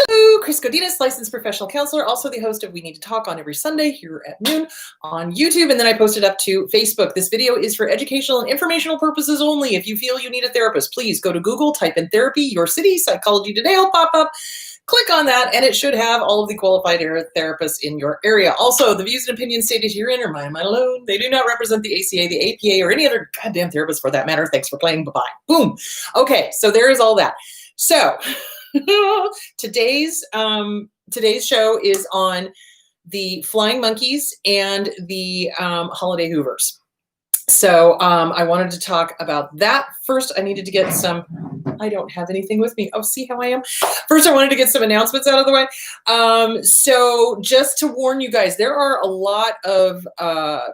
Hello, Chris Godinez, licensed professional counselor, also the host of We Need to Talk on every Sunday here at noon on YouTube, and then I post it up to Facebook. This video is for educational and informational purposes only. If you feel you need a therapist, please go to Google, type in therapy, your city, Psychology Today will pop up. Click on that, and it should have all of the qualified therapists in your area. Also, the views and opinions stated herein are mine alone. They do not represent the ACA, the APA, or any other goddamn therapist for that matter. Thanks for playing. Bye-bye. Boom. Okay, so there is all that. So today's show is on the flying monkeys and the Holiday Hoovers. So I wanted to talk about that. First, I needed to get some, I don't have anything with me. Oh, see how I am? First, I wanted to get some announcements out of the way. So just to warn you guys, there are a lot of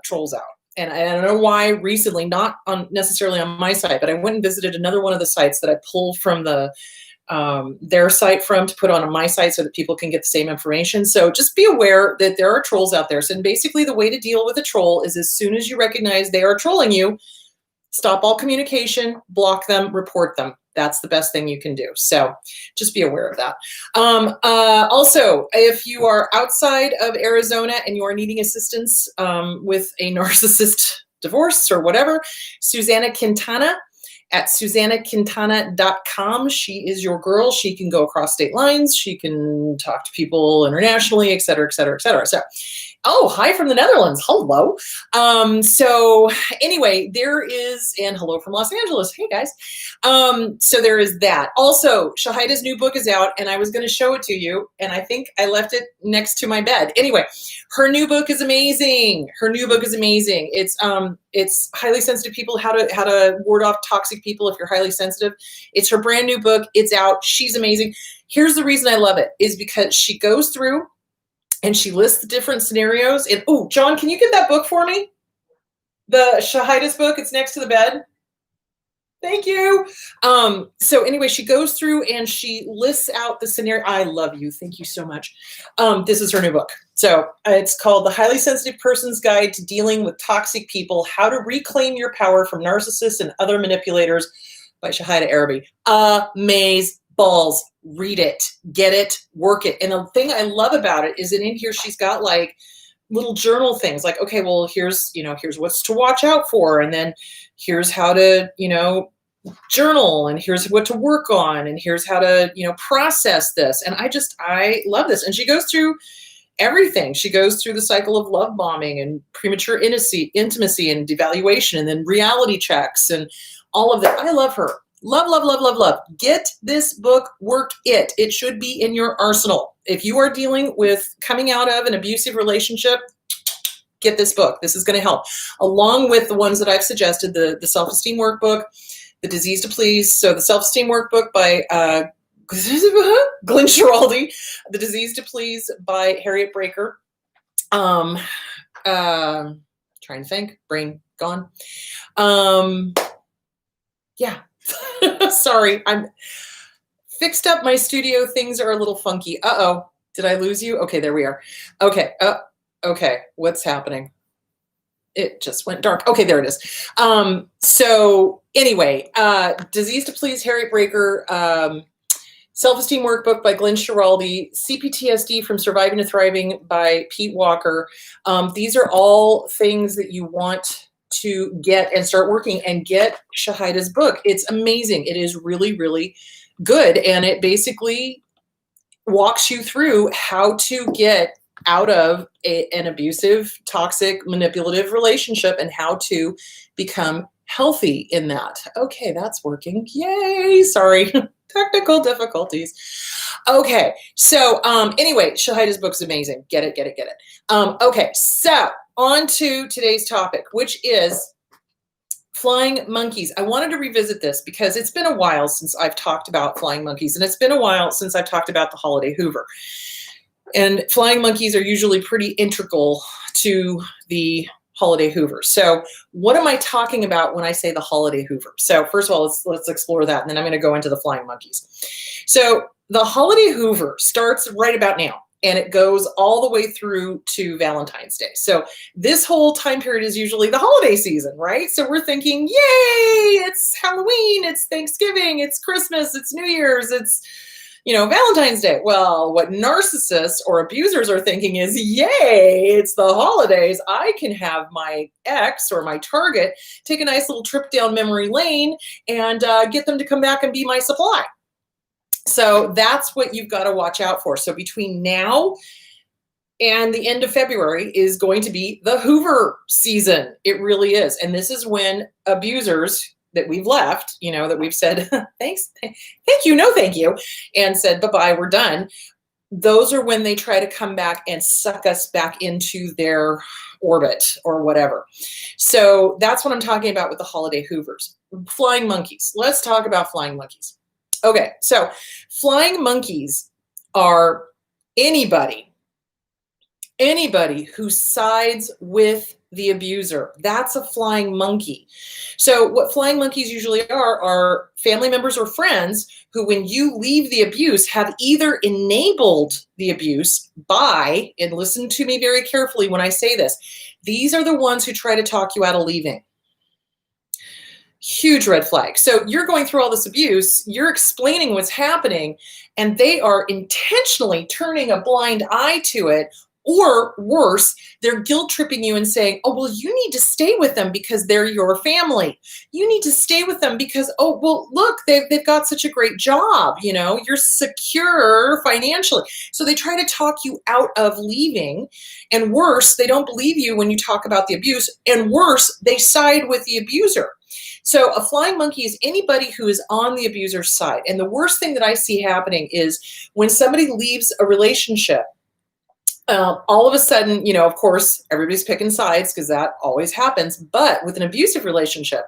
trolls out. And I don't know why recently, not necessarily on my site, but I went and visited another one of the sites that I pulled from their site from to put on my site so that people can get the same information. So just be aware that there are trolls out there. So basically the way to deal with a troll is as soon as you recognize they are trolling you, stop all communication, block them, report them. That's the best thing you can do. So just be aware of that. Also, if you are outside of Arizona and you are needing assistance with a narcissist divorce or whatever, Susanna Quintana at SusannaQuintana.com. She is your girl. She can go across state lines. She can talk to people internationally, et cetera, et cetera, et cetera. So, oh, hi from the Netherlands. Hello. So anyway, there is, and hello from Los Angeles. Hey guys. So there is that. Also, Shahida's new book is out and I was going to show it to you. And I think I left it next to my bed. Anyway, her new book is amazing. Her new book is amazing. It's highly sensitive people, how to ward off toxic people if you're highly sensitive. It's her brand new book. It's out. She's amazing. Here's the reason I love it is because she goes through and she lists the different scenarios. And oh, John, can you get that book for me? The Shahida's book. It's next to the bed. Thank you. So anyway, she goes through and she lists out the scenario. I love you. Thank you so much. This is her new book. So it's called The Highly Sensitive Person's Guide to Dealing with Toxic People, How to Reclaim Your Power from Narcissists and Other Manipulators by Shahida Arabi. Amaze balls. Read it, get it, work it. And the thing I love about it is that in here, she's got like little journal things like, okay, well, here's what's to watch out for. And then here's how to, journal, and here's what to work on. And here's how to, process this. And I love this. And she goes through everything. She goes through the cycle of love bombing and premature intimacy and devaluation, and then reality checks and all of that. I love her. Love, love, love, love, love. Get this book, work it. It should be in your arsenal. If you are dealing with coming out of an abusive relationship, get this book. This is going to help. Along with the ones that I've suggested, the Self-Esteem Workbook, The Disease to Please. So the Self-Esteem Workbook by Glenn Schiraldi, The Disease to Please by Harriet Breaker. Trying to think, brain gone. Yeah. Sorry, I'm fixed up. My studio things are a little funky. Uh-oh, did I lose you? Okay, there we are. Okay, okay, what's happening? It just went dark. Okay, there it is. So anyway, Disease to Please, Harriet Breaker, Self-Esteem Workbook by Glenn Schiraldi, CPTSD from Surviving to Thriving by Pete Walker. These are all things that you want to get and start working, and get Shahida's book. It's amazing. It is really, really good. And it basically walks you through how to get out of an abusive, toxic, manipulative relationship and how to become healthy in that. Okay, that's working. Yay. Sorry. Technical difficulties. Okay. So anyway, Shahida's book is amazing. Get it, get it, get it. Okay. So on to today's topic, which is flying monkeys. I wanted to revisit this because it's been a while since I've talked about flying monkeys, and it's been a while since I've talked about the Holiday Hoover. And flying monkeys are usually pretty integral to the Holiday Hoover. So what am I talking about when I say the Holiday Hoover? So first of all, let's explore that, and then I'm going to go into the flying monkeys. So the Holiday Hoover starts right about now, and it goes all the way through to Valentine's Day. So this whole time period is usually the holiday season, right? So we're thinking, yay, it's Halloween, it's Thanksgiving, it's Christmas, it's New Year's, it's Valentine's Day. Well, what narcissists or abusers are thinking is, yay, it's the holidays. I can have my ex or my target take a nice little trip down memory lane and get them to come back and be my supply. So that's what you've got to watch out for. So between now and the end of February is going to be the Hoover season. It really is. And this is when abusers that we've left, that we've said, thanks, thank you, no thank you, and said, bye-bye, we're done. Those are when they try to come back and suck us back into their orbit or whatever. So that's what I'm talking about with the Holiday Hoovers. Flying monkeys. Let's talk about flying monkeys. Okay, so flying monkeys are anybody who sides with the abuser. That's a flying monkey. So what flying monkeys usually are family members or friends who, when you leave the abuse, have either enabled the abuse by, and listen to me very carefully when I say this, these are the ones who try to talk you out of leaving. Huge red flag. So you're going through all this abuse, you're explaining what's happening, and they are intentionally turning a blind eye to it. Or worse, they're guilt tripping you and saying, oh, well, you need to stay with them because they're your family. You need to stay with them because, oh, well, look, they've got such a great job. You're secure financially. So they try to talk you out of leaving. And worse, they don't believe you when you talk about the abuse. And worse, they side with the abuser. So a flying monkey is anybody who is on the abuser's side. And the worst thing that I see happening is when somebody leaves a relationship, all of a sudden, of course, everybody's picking sides because that always happens. But with an abusive relationship,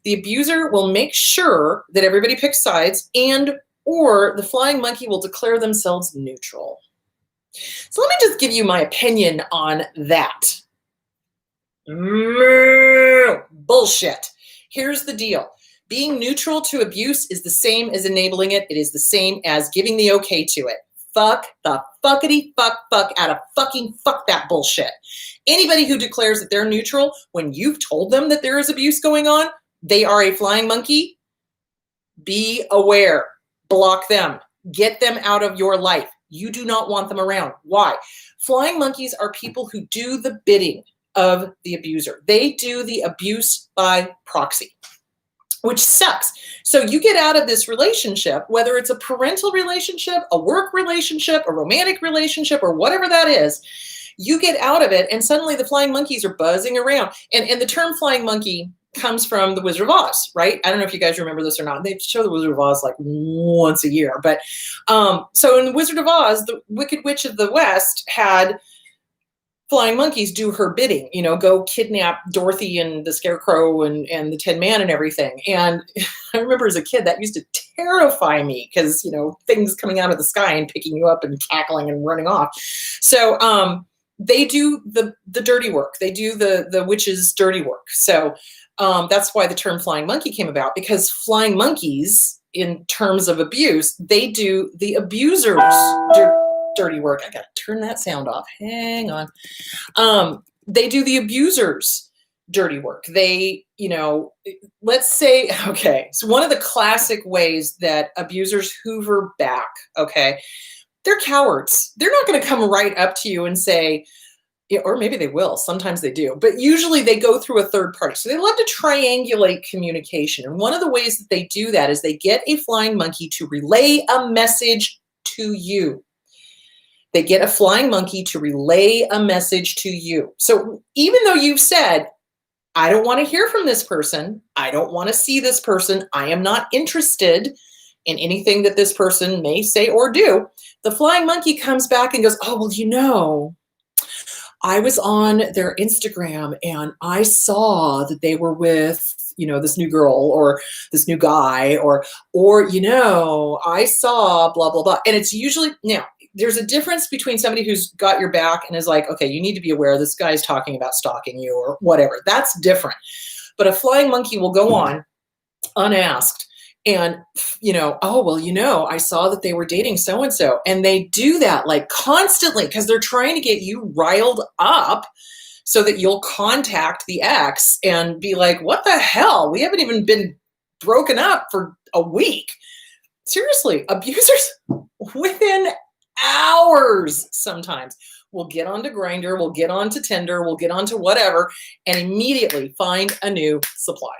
the abuser will make sure that everybody picks sides, and or the flying monkey will declare themselves neutral. So let me just give you my opinion on that. Bullshit. Here's the deal. Being neutral to abuse is the same as enabling it. It is the same as giving the okay to it. Fuck the fuckity fuck out of fucking fuck that bullshit. Anybody who declares that they're neutral when you've told them that there is abuse going on, they are a flying monkey. Be aware. Block them. Get them out of your life. You do not want them around. Why? Flying monkeys are people who do the bidding of the abuser. They do the abuse by proxy, which sucks. So you get out of this relationship, whether it's a parental relationship, a work relationship, a romantic relationship, or whatever that is, you get out of it and suddenly the flying monkeys are buzzing around. And the term flying monkey comes from the Wizard of Oz, right? I don't know if you guys remember this or not. They show the Wizard of Oz like once a year. But so in the Wizard of Oz, the Wicked Witch of the West had flying monkeys do her bidding, go kidnap Dorothy and the Scarecrow and the Tin Man and everything. And I remember as a kid that used to terrify me because, things coming out of the sky and picking you up and cackling and running off. So they do the dirty work. They do the witch's dirty work. So that's why the term flying monkey came about, because flying monkeys, in terms of abuse, they do the abuser's dirty work. I gotta turn that sound off. Hang on. They do the abuser's dirty work. They, let's say, okay, so one of the classic ways that abusers hoover back, okay, they're cowards. They're not going to come right up to you and say, or maybe they will. Sometimes they do, but usually they go through a third party. So they love to triangulate communication. And one of the ways that they do that is they get a flying monkey to relay a message to you. They get a flying monkey to relay a message to you. So even though you've said, I don't want to hear from this person, I don't want to see this person, I am not interested in anything that this person may say or do, the flying monkey comes back and goes, oh, well, I was on their Instagram and I saw that they were with, this new girl or this new guy or, I saw blah, blah, blah. And it's usually, now, there's a difference between somebody who's got your back and is like, okay, you need to be aware this guy's talking about stalking you or whatever. That's different. But a flying monkey will go on unasked and, oh, well, I saw that they were dating so-and-so. And they do that like constantly because they're trying to get you riled up so that you'll contact the ex and be like, what the hell? We haven't even been broken up for a week. Seriously, abusers within hours sometimes will get onto Grindr, will get onto Tinder, will get onto whatever, and immediately find a new supply.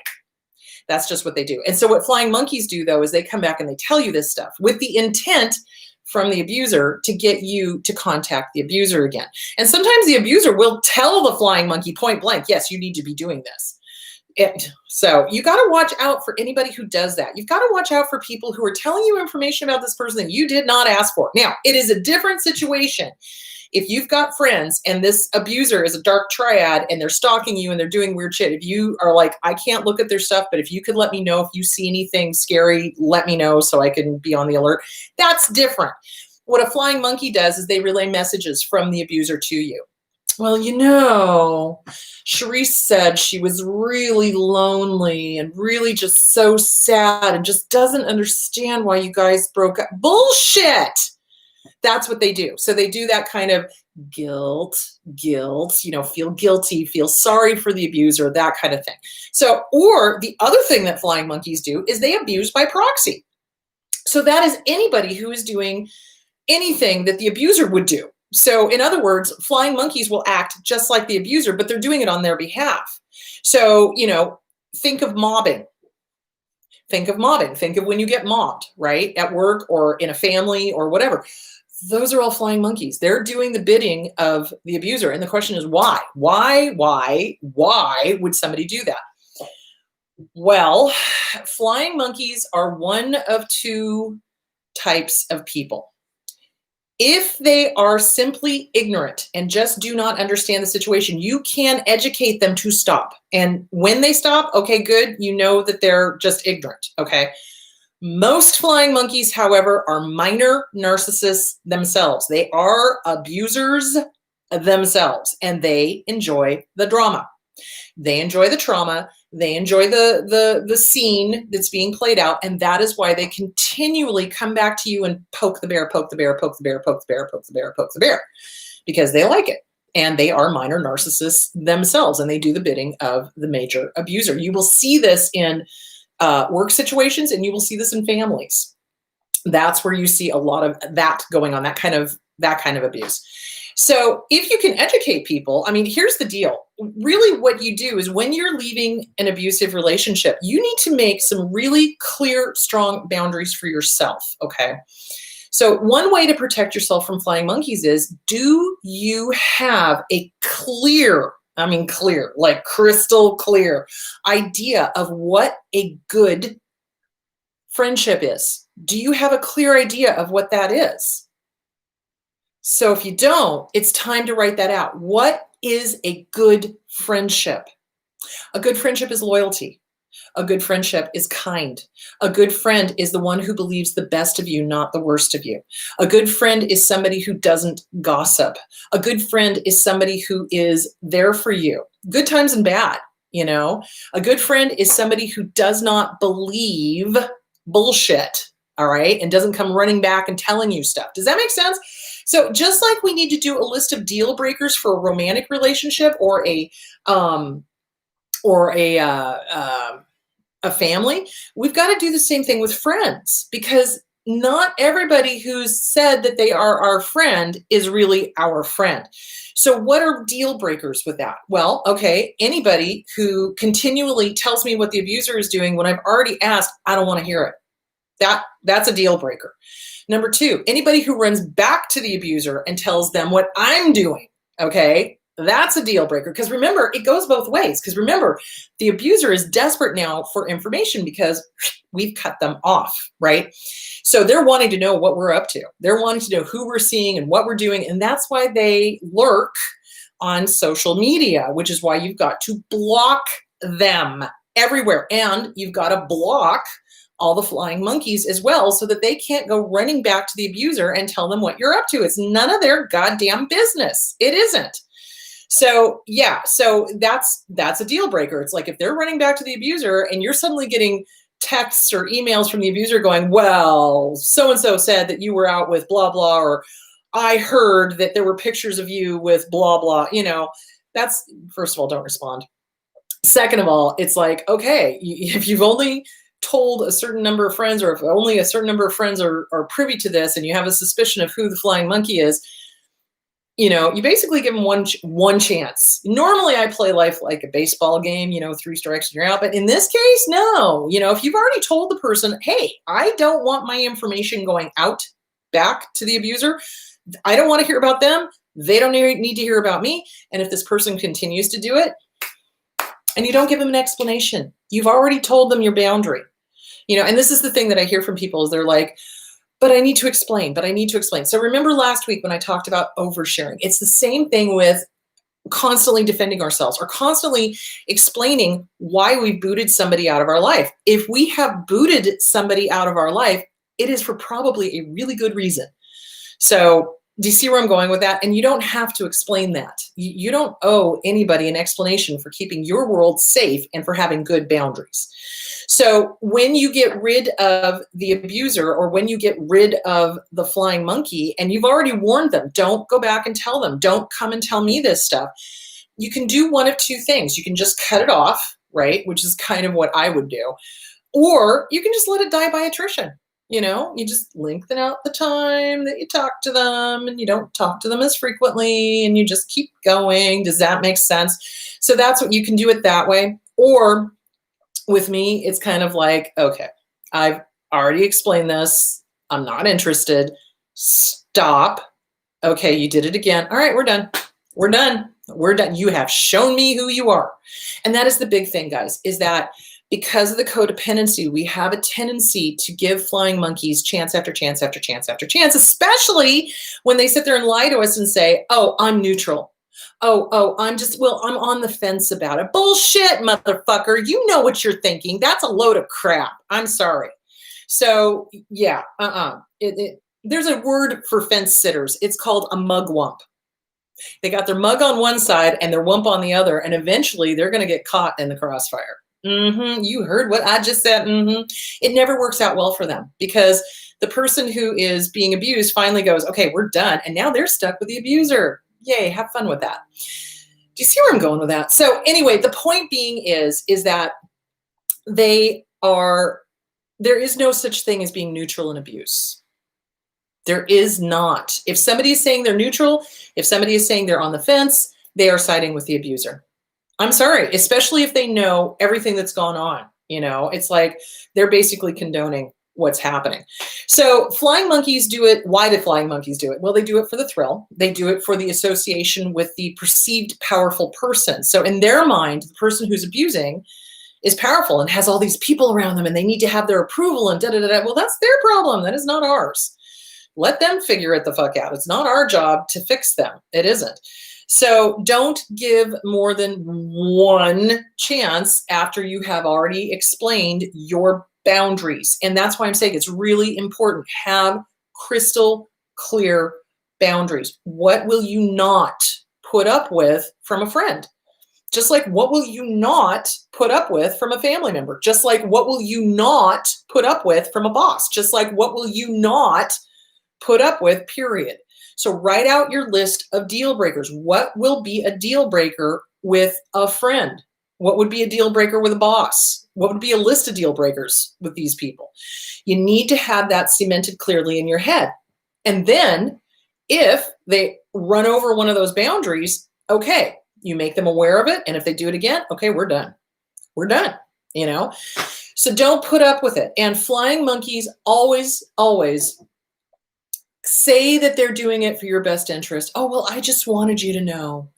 That's just what they do. And so what flying monkeys do, though, is they come back and they tell you this stuff with the intent from the abuser to get you to contact the abuser again. And sometimes the abuser will tell the flying monkey point blank, yes, you need to be doing this. So you got to watch out for anybody who does that. You've got to watch out for people who are telling you information about this person that you did not ask for. Now, it is a different situation. If you've got friends and this abuser is a dark triad and they're stalking you and they're doing weird shit, if you are like, I can't look at their stuff, but if you could let me know if you see anything scary, let me know so I can be on the alert. That's different. What a flying monkey does is they relay messages from the abuser to you. Well, you know, Sharice said she was really lonely and really just so sad and just doesn't understand why you guys broke up. Bullshit. That's what they do. So they do that kind of guilt, feel guilty, feel sorry for the abuser, that kind of thing. So, or the other thing that flying monkeys do is they abuse by proxy. So that is anybody who is doing anything that the abuser would do. So in other words, flying monkeys will act just like the abuser, but they're doing it on their behalf. So, think of mobbing. Think of mobbing. Think of when you get mobbed, right? At work or in a family or whatever. Those are all flying monkeys. They're doing the bidding of the abuser. And the question is why? Why would somebody do that? Well, flying monkeys are one of two types of people. If they are simply ignorant and just do not understand the situation, you can educate them to stop. And when they stop, okay, good. You know that they're just ignorant, okay? Most flying monkeys, however, are minor narcissists themselves. They are abusers themselves, and they enjoy the drama. They enjoy the trauma. They enjoy the scene that's being played out, and that is why they continually come back to you and poke the bear, poke the bear, poke the bear, poke the bear, poke the bear, poke the bear, because they like it. And they are minor narcissists themselves, and they do the bidding of the major abuser. You will see this in work situations, and you will see this in families. That's where you see a lot of that going on, that kind of abuse. So if you can educate people, I mean, here's the deal. Really what you do is when you're leaving an abusive relationship, you need to make some really clear, strong boundaries for yourself, okay? So one way to protect yourself from flying monkeys is, do you have a clear, like crystal clear idea of what a good friendship is? Do you have a clear idea of what that is? So if you don't, it's time to write that out. What is a good friendship? A good friendship is loyalty. A good friendship is kind. A good friend is the one who believes the best of you, not the worst of you. A good friend is somebody who doesn't gossip. A good friend is somebody who is there for you, good times and bad, A good friend is somebody who does not believe bullshit, all right, and doesn't come running back and telling you stuff. Does that make sense? So just like we need to do a list of deal breakers for a romantic relationship or a family, we've got to do the same thing with friends, because not everybody who's said that they are our friend is really our friend. So what are deal breakers with that? Well, okay, anybody who continually tells me what the abuser is doing when I've already asked, I don't want to hear it. That's a deal breaker. Number two, anybody who runs back to the abuser and tells them what I'm doing, okay, that's a deal breaker. Because remember, it goes both ways. Because remember, the abuser is desperate now for information because we've cut them off, right? So they're wanting to know what we're up to. They're wanting to know who we're seeing and what we're doing. And that's why they lurk on social media, which is why you've got to block them everywhere. And you've got to block all the flying monkeys as well, so that they can't go running back to the abuser and tell them what you're up to. It's none of their goddamn business. It isn't. So yeah, so that's a deal breaker. It's like if they're running back to the abuser and you're suddenly getting texts or emails from the abuser going, well, so-and-so said that you were out with blah, blah, or I heard that there were pictures of you with blah, blah, that's, first of all, don't respond. Second of all, it's like, okay, if you've only told a certain number of friends, or if only a certain number of friends are privy to this, and you have a suspicion of who the flying monkey is, you basically give them one chance. Normally I play life like a baseball game, 3 strikes and you're out. But in this case, no. If you've already told the person, hey, I don't want my information going out back to the abuser. I don't want to hear about them. They don't need to hear about me. And if this person continues to do it, and you don't give them an explanation, you've already told them your boundary. And this is the thing that I hear from people is they're like, but I need to explain, So remember last week when I talked about oversharing, it's the same thing with constantly defending ourselves or constantly explaining why we booted somebody out of our life. If we have booted somebody out of our life, it is for probably a really good reason. So do you see where I'm going with that? And you don't have to explain that. You don't owe anybody an explanation for keeping your world safe and for having good boundaries. So when you get rid of the abuser or when you get rid of the flying monkey, and you've already warned them, don't go back and tell them, don't come and tell me this stuff. You can do one of 2 things. You can just cut it off, right? Which is kind of what I would do. Or you can just let it die by attrition. You just lengthen out the time that you talk to them and you don't talk to them as frequently and you just keep going. Does that make sense? So that's what you can do it that way. Or with me, it's kind of like, okay, I've already explained this. I'm not interested. Stop. Okay, you did it again. All right, we're done. We're done. We're done. You have shown me who you are. And that is the big thing, guys, is that because of the codependency, we have a tendency to give flying monkeys chance after chance after chance after chance, especially when they sit there and lie to us and say, oh, I'm neutral. Oh, I'm on the fence about it. Bullshit, motherfucker. You know what you're thinking. That's a load of crap. I'm sorry. So yeah, there's a word for fence sitters. It's called a mugwump. They got their mug on one side and their wump on the other, and eventually they're going to get caught in the crossfire. You heard what I just said. It never works out well for them because the person who is being abused finally goes, okay, we're done. And now they're stuck with the abuser. Yay, have fun with that. Do you see where I'm going with that? So anyway, the point being is that there is no such thing as being neutral in abuse. There is not. If somebody is saying they're neutral, if somebody is saying they're on the fence, they are siding with the abuser. I'm sorry, especially if they know everything that's gone on. It's like they're basically condoning what's happening. So flying monkeys do it. Why do flying monkeys do it? Well, they do it for the thrill. They do it for the association with the perceived powerful person. So in their mind, the person who's abusing is powerful and has all these people around them and they need to have their approval and da-da-da-da. Well, that's their problem. That is not ours. Let them figure it the fuck out. It's not our job to fix them. It isn't. So don't give more than one chance after you have already explained your boundaries. And that's why I'm saying it's really important. Have crystal clear boundaries. What will you not put up with from a friend? Just like what will you not put up with from a family member? Just like what will you not put up with from a boss? Just like what will you not put up with, period. So write out your list of deal breakers. What will be a deal breaker with a friend? What would be a deal breaker with a boss? What would be a list of deal breakers with these people? You need to have that cemented clearly in your head. And then if they run over one of those boundaries, okay, you make them aware of it. And if they do it again, okay, we're done. We're done, So don't put up with it. And flying monkeys always say that they're doing it for your best interest. Oh, well, I just wanted you to know.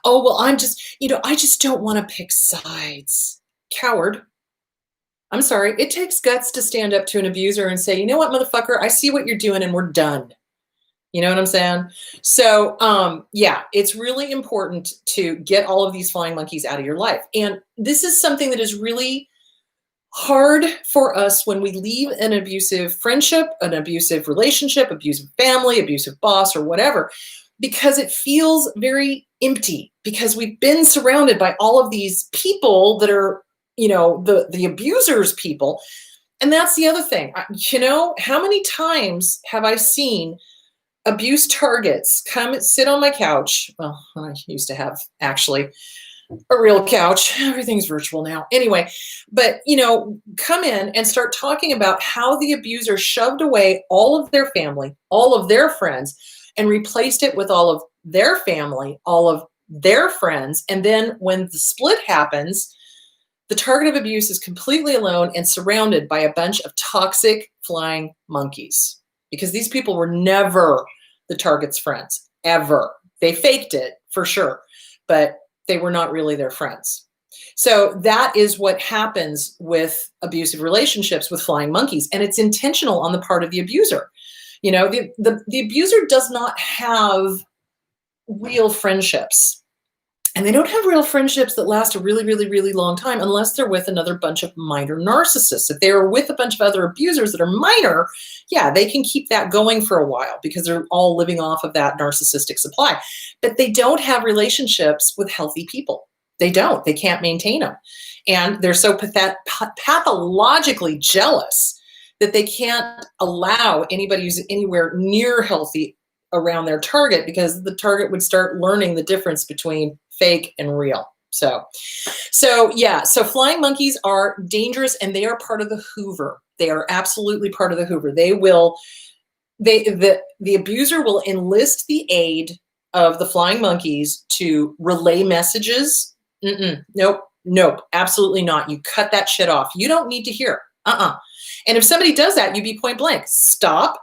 Oh, well, I just don't want to pick sides. Coward. I'm sorry. It takes guts to stand up to an abuser and say, you know what, motherfucker, I see what you're doing and we're done. You know what I'm saying? So, yeah, it's really important to get all of these flying monkeys out of your life. And this is something that is really hard for us when we leave an abusive friendship, an abusive relationship, abusive family, abusive boss, or whatever, because it feels very empty because we've been surrounded by all of these people that are, the abuser's people. And that's the other thing. How many times have I seen abuse targets come sit on my couch? Well, I used to have actually. a real couch. Everything's virtual now. Anyway, but come in and start talking about how the abuser shoved away all of their family, all of their friends, and replaced it with all of their family, all of their friends. And then when the split happens, the target of abuse is completely alone and surrounded by a bunch of toxic flying monkeys, because these people were never the target's friends, ever. They faked it for sure, but they were not really their friends. So that is what happens with abusive relationships with flying monkeys. And it's intentional on the part of the abuser. The abuser does not have real friendships. And they don't have real friendships that last a really, really, really long time unless they're with another bunch of minor narcissists. If they are with a bunch of other abusers that are minor, yeah, they can keep that going for a while because they're all living off of that narcissistic supply. But they don't have relationships with healthy people. They don't. They can't maintain them. And they're so pathologically jealous that they can't allow anybody who's anywhere near healthy around their target, because the target would start learning the difference between fake and real. So flying monkeys are dangerous, and they are part of the Hoover. They are absolutely part of the Hoover. The abuser will enlist the aid of the flying monkeys to relay messages. Nope, absolutely not. You cut that shit off. You don't need to hear. And if somebody does that, you be point blank. Stop.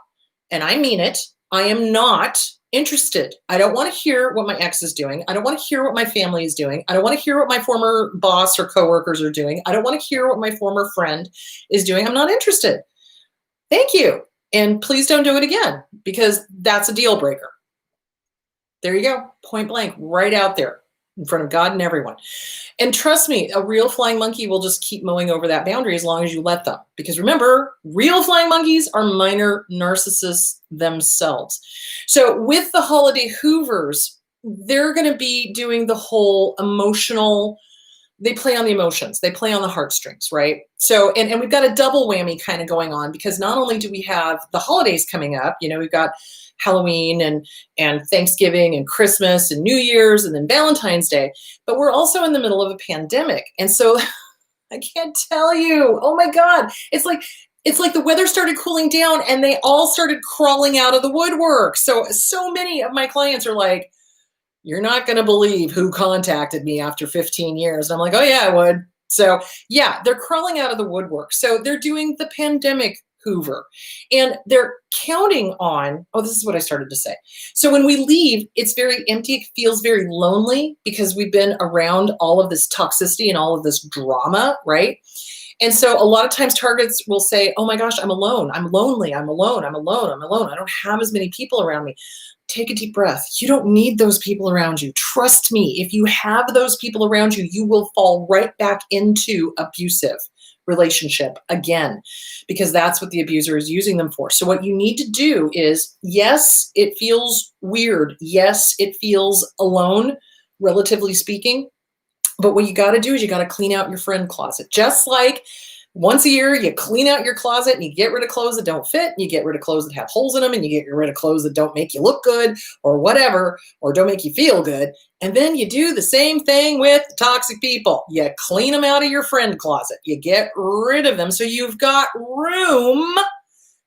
And I mean it. I am not interested. I don't want to hear what my ex is doing. I don't want to hear what my family is doing. I don't want to hear what my former boss or coworkers are doing. I don't want to hear what my former friend is doing. I'm not interested. Thank you. And please don't do it again, because that's a deal breaker. There you go. Point blank, right out there in front of God and everyone. And trust me, a real flying monkey will just keep mowing over that boundary as long as you let them. Because remember, real flying monkeys are minor narcissists themselves. So with the Holiday Hoovers, they're going to be doing the whole emotional, they play on the emotions, they play on the heartstrings, right? So, and we've got a double whammy kind of going on, because not only do we have the holidays coming up, we've got Halloween and Thanksgiving and Christmas and New Year's and then Valentine's Day, but we're also in the middle of a pandemic. And so I can't tell you, oh my God, it's like the weather started cooling down and they all started crawling out of the woodwork. So many of my clients are like, you're not going to believe who contacted me after 15 years. And I'm like, oh yeah, I would. So yeah, they're crawling out of the woodwork. So they're doing the pandemic Hoover, and they're counting on, this is what I started to say. So when we leave, it's very empty. It feels very lonely because we've been around all of this toxicity and all of this drama, right? And so a lot of times targets will say, oh my gosh, I'm alone. I'm lonely. I'm alone. I'm alone. I'm alone. I don't have as many people around me. Take a deep breath. You don't need those people around you. Trust me. If you have those people around you, you will fall right back into abusive relationship again, because that's what the abuser is using them for. So what you need to do is, yes, it feels weird. Yes, it feels alone, relatively speaking. But what you got to do is you got to clean out your friend closet. Just like once a year, you clean out your closet and you get rid of clothes that don't fit, and you get rid of clothes that have holes in them, and you get rid of clothes that don't make you look good or whatever, or don't make you feel good. And then you do the same thing with toxic people. You clean them out of your friend closet. You get rid of them so you've got room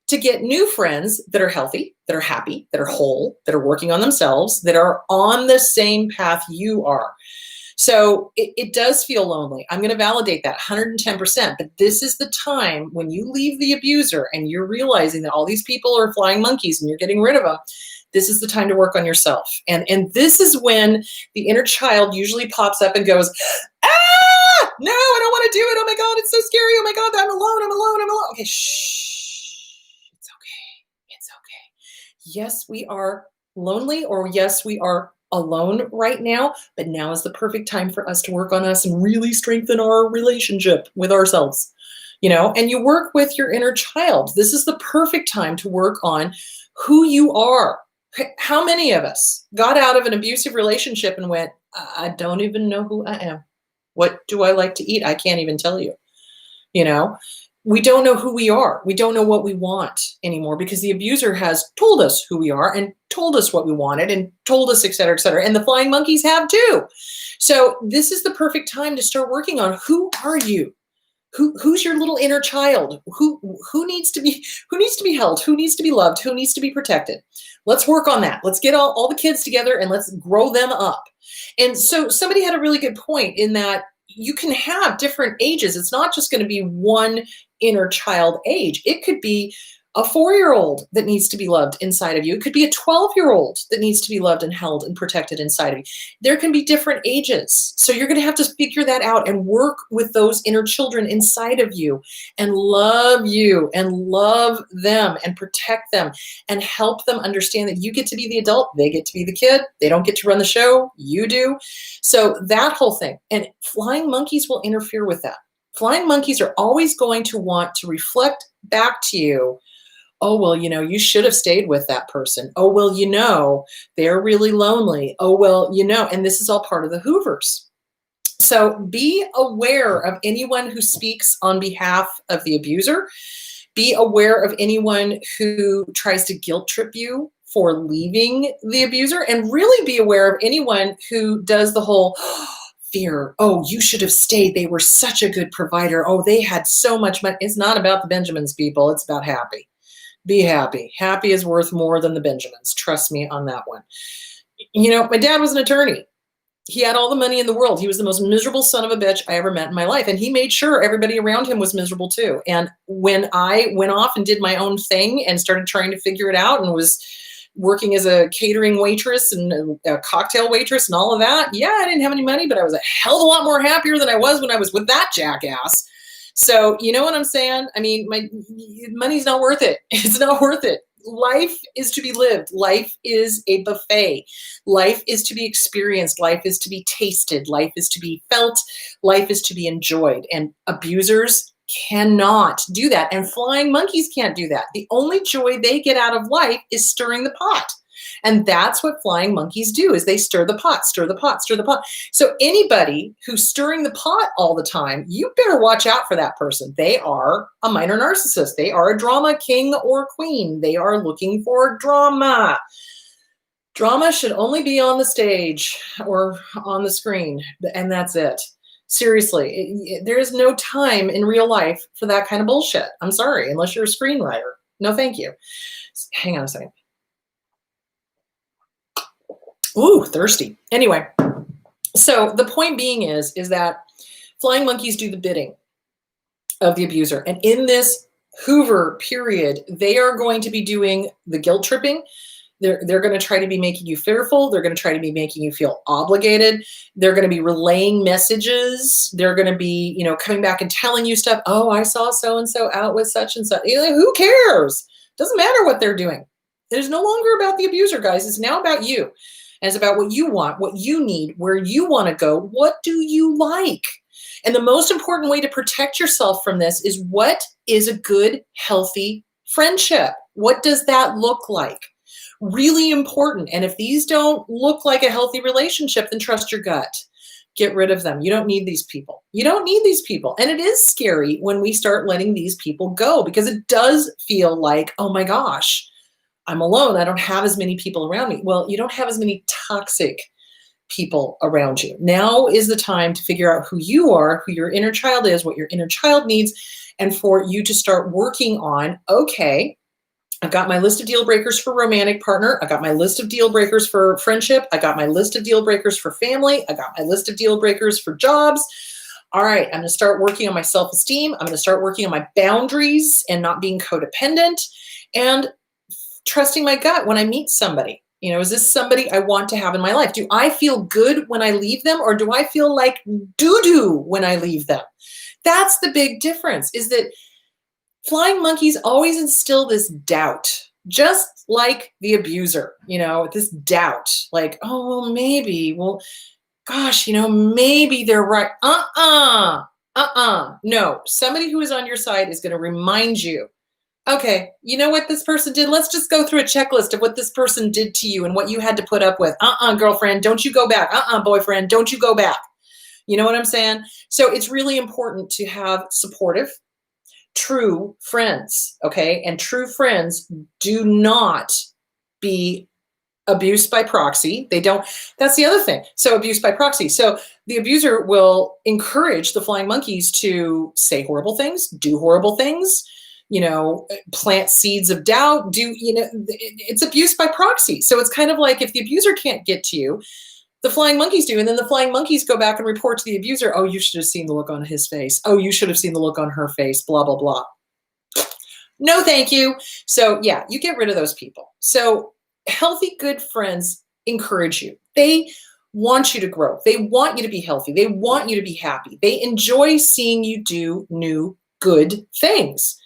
to get new friends that are healthy, that are happy, that are whole, that are working on themselves, that are on the same path you are. So it does feel lonely. I'm going to validate that 110%. But this is the time when you leave the abuser and you're realizing that all these people are flying monkeys and you're getting rid of them. This is the time to work on yourself. And this is when the inner child usually pops up and goes, no, I don't want to do it. Oh my God, it's so scary. Oh my God, I'm alone. Okay, shh. It's okay. It's okay. Yes, we are lonely, or yes, we are alone right now, but now is the perfect time for us to work on us and really strengthen our relationship with ourselves, and you work with your inner child. This is the perfect time to work on who you are. How many of us got out of an abusive relationship and went, I don't even know who I am. What do I like to eat? I can't even tell you, We don't know who we are. We don't know what we want anymore because the abuser has told us who we are and told us what we wanted and told us, et cetera, et cetera. And the flying monkeys have too. So this is the perfect time to start working on who are you? Who's your little inner child? Who needs to be held? Who needs to be loved? Who needs to be protected? Let's work on that. Let's get all the kids together and let's grow them up. And so somebody had a really good point in that you can have different ages. It's not just going to be one inner child age. It could be a 4-year-old that needs to be loved inside of you. It could be a 12-year-old that needs to be loved and held and protected inside of you. There can be different ages. So you're going to have to figure that out and work with those inner children inside of you and love them and protect them and help them understand that you get to be the adult, they get to be the kid. They don't get to run the show, you do. So that whole thing. And flying monkeys will interfere with that. Flying monkeys are always going to want to reflect back to you, oh, well, you should have stayed with that person. Oh, well, they're really lonely. Oh, well, and this is all part of the Hoovers. So be aware of anyone who speaks on behalf of the abuser. Be aware of anyone who tries to guilt trip you for leaving the abuser, and really be aware of anyone who does the whole fear. Oh, you should have stayed. They were such a good provider. Oh, they had so much money. It's not about the Benjamins, people. It's about happy. Be happy. Happy is worth more than the Benjamins. Trust me on that one. My dad was an attorney. He had all the money in the world. He was the most miserable son of a bitch I ever met in my life. And he made sure everybody around him was miserable too. And when I went off and did my own thing and started trying to figure it out and was working as a catering waitress and a cocktail waitress and all of that, yeah, I didn't have any money, but I was a hell of a lot more happier than I was when I was with that jackass. So you know what I'm saying? I mean, my money's not worth it. It's not worth it. Life is to be lived. Life is a buffet. Life is to be experienced. Life is to be tasted. Life is to be felt. Life is to be enjoyed. And abusers cannot do that. And flying monkeys can't do that. The only joy they get out of life is stirring the pot. And that's what flying monkeys do, is they stir the pot, stir the pot, stir the pot. So anybody who's stirring the pot all the time, you better watch out for that person. They are a minor narcissist. They are a drama king or queen. They are looking for drama. Drama should only be on the stage or on the screen, and that's it. Seriously, there is no time in real life for that kind of bullshit. I'm sorry, unless you're a screenwriter. No, thank you. Hang on a second. Ooh, thirsty. Anyway, so the point being is that flying monkeys do the bidding of the abuser. And in this Hoover period, they are going to be doing the guilt tripping. They're going to try to be making you fearful. They're going to try to be making you feel obligated. They're going to be relaying messages. They're going to be, coming back and telling you stuff. Oh, I saw so-and-so out with such and such. Who cares? Doesn't matter what they're doing. It is no longer about the abuser, guys. It's now about you. And it's about what you want, what you need, where you want to go. What do you like? And the most important way to protect yourself from this is, what is a good, healthy friendship? What does that look like? Really important. And if these don't look like a healthy relationship, then trust your gut. Get rid of them. You don't need these people. You don't need these people. And it is scary when we start letting these people go, because it does feel like, oh my gosh, I'm alone. I don't have as many people around me. Well, you don't have as many toxic people around you. Now is the time to figure out who you are, who your inner child is, what your inner child needs, and for you to start working on, okay, I've got my list of deal breakers for romantic partner. I got my list of deal breakers for friendship. I got my list of deal breakers for family. I got my list of deal breakers for jobs. All right, I'm going to start working on my self-esteem. I'm going to start working on my boundaries and not being codependent, and trusting my gut when I meet somebody. Is this somebody I want to have in my life? Do I feel good when I leave them, or do I feel like doo-doo when I leave them? That's the big difference, is that flying monkeys always instill this doubt, just like the abuser, this doubt, like, oh, well, maybe, gosh, maybe they're right. No, somebody who is on your side is going to remind you, okay, you know what this person did? Let's just go through a checklist of what this person did to you and what you had to put up with. Girlfriend, don't you go back. Boyfriend, don't you go back. You know what I'm saying? So it's really important to have supportive, true friends, okay? And true friends do not be abused by proxy. They don't, that's the other thing. So abuse by proxy. So the abuser will encourage the flying monkeys to say horrible things, do horrible things, plant seeds of doubt, it's abuse by proxy. So it's kind of like if the abuser can't get to you, the flying monkeys do. And then the flying monkeys go back and report to the abuser, oh, you should have seen the look on his face. Oh, you should have seen the look on her face, blah, blah, blah. No, thank you. So yeah, you get rid of those people. So healthy, good friends encourage you. They want you to grow. They want you to be healthy. They want you to be happy. They enjoy seeing you do new, good things.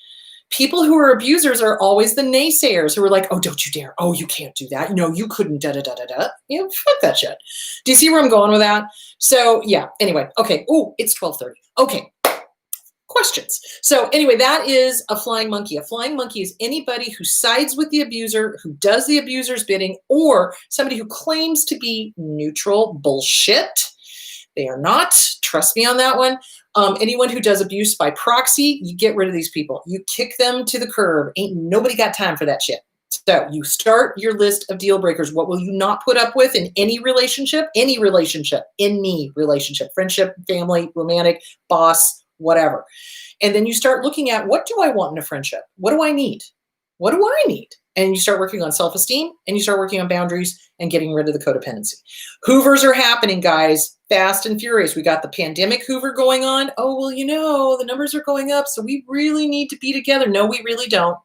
People who are abusers are always the naysayers who are like, oh, don't you dare. Oh, you can't do that. No, you couldn't, da-da-da-da-da. Fuck that shit. Do you see where I'm going with that? So yeah, anyway, okay. Oh, it's 12:30. Okay. Questions. So anyway, that is a flying monkey. A flying monkey is anybody who sides with the abuser, who does the abuser's bidding, or somebody who claims to be neutral. Bullshit. They are not. Trust me on that one. Anyone who does abuse by proxy, you get rid of these people. You kick them to the curb. Ain't nobody got time for that shit. So you start your list of deal breakers. What will you not put up with in any relationship? Any relationship. Friendship, family, romantic, boss, whatever. And then you start looking at, what do I want in a friendship? What do I need? What do I need? And you start working on self-esteem, and you start working on boundaries and getting rid of the codependency. Hoovers are happening, guys, fast and furious. We got the pandemic Hoover going on. Oh, well, the numbers are going up, so we really need to be together. No, we really don't.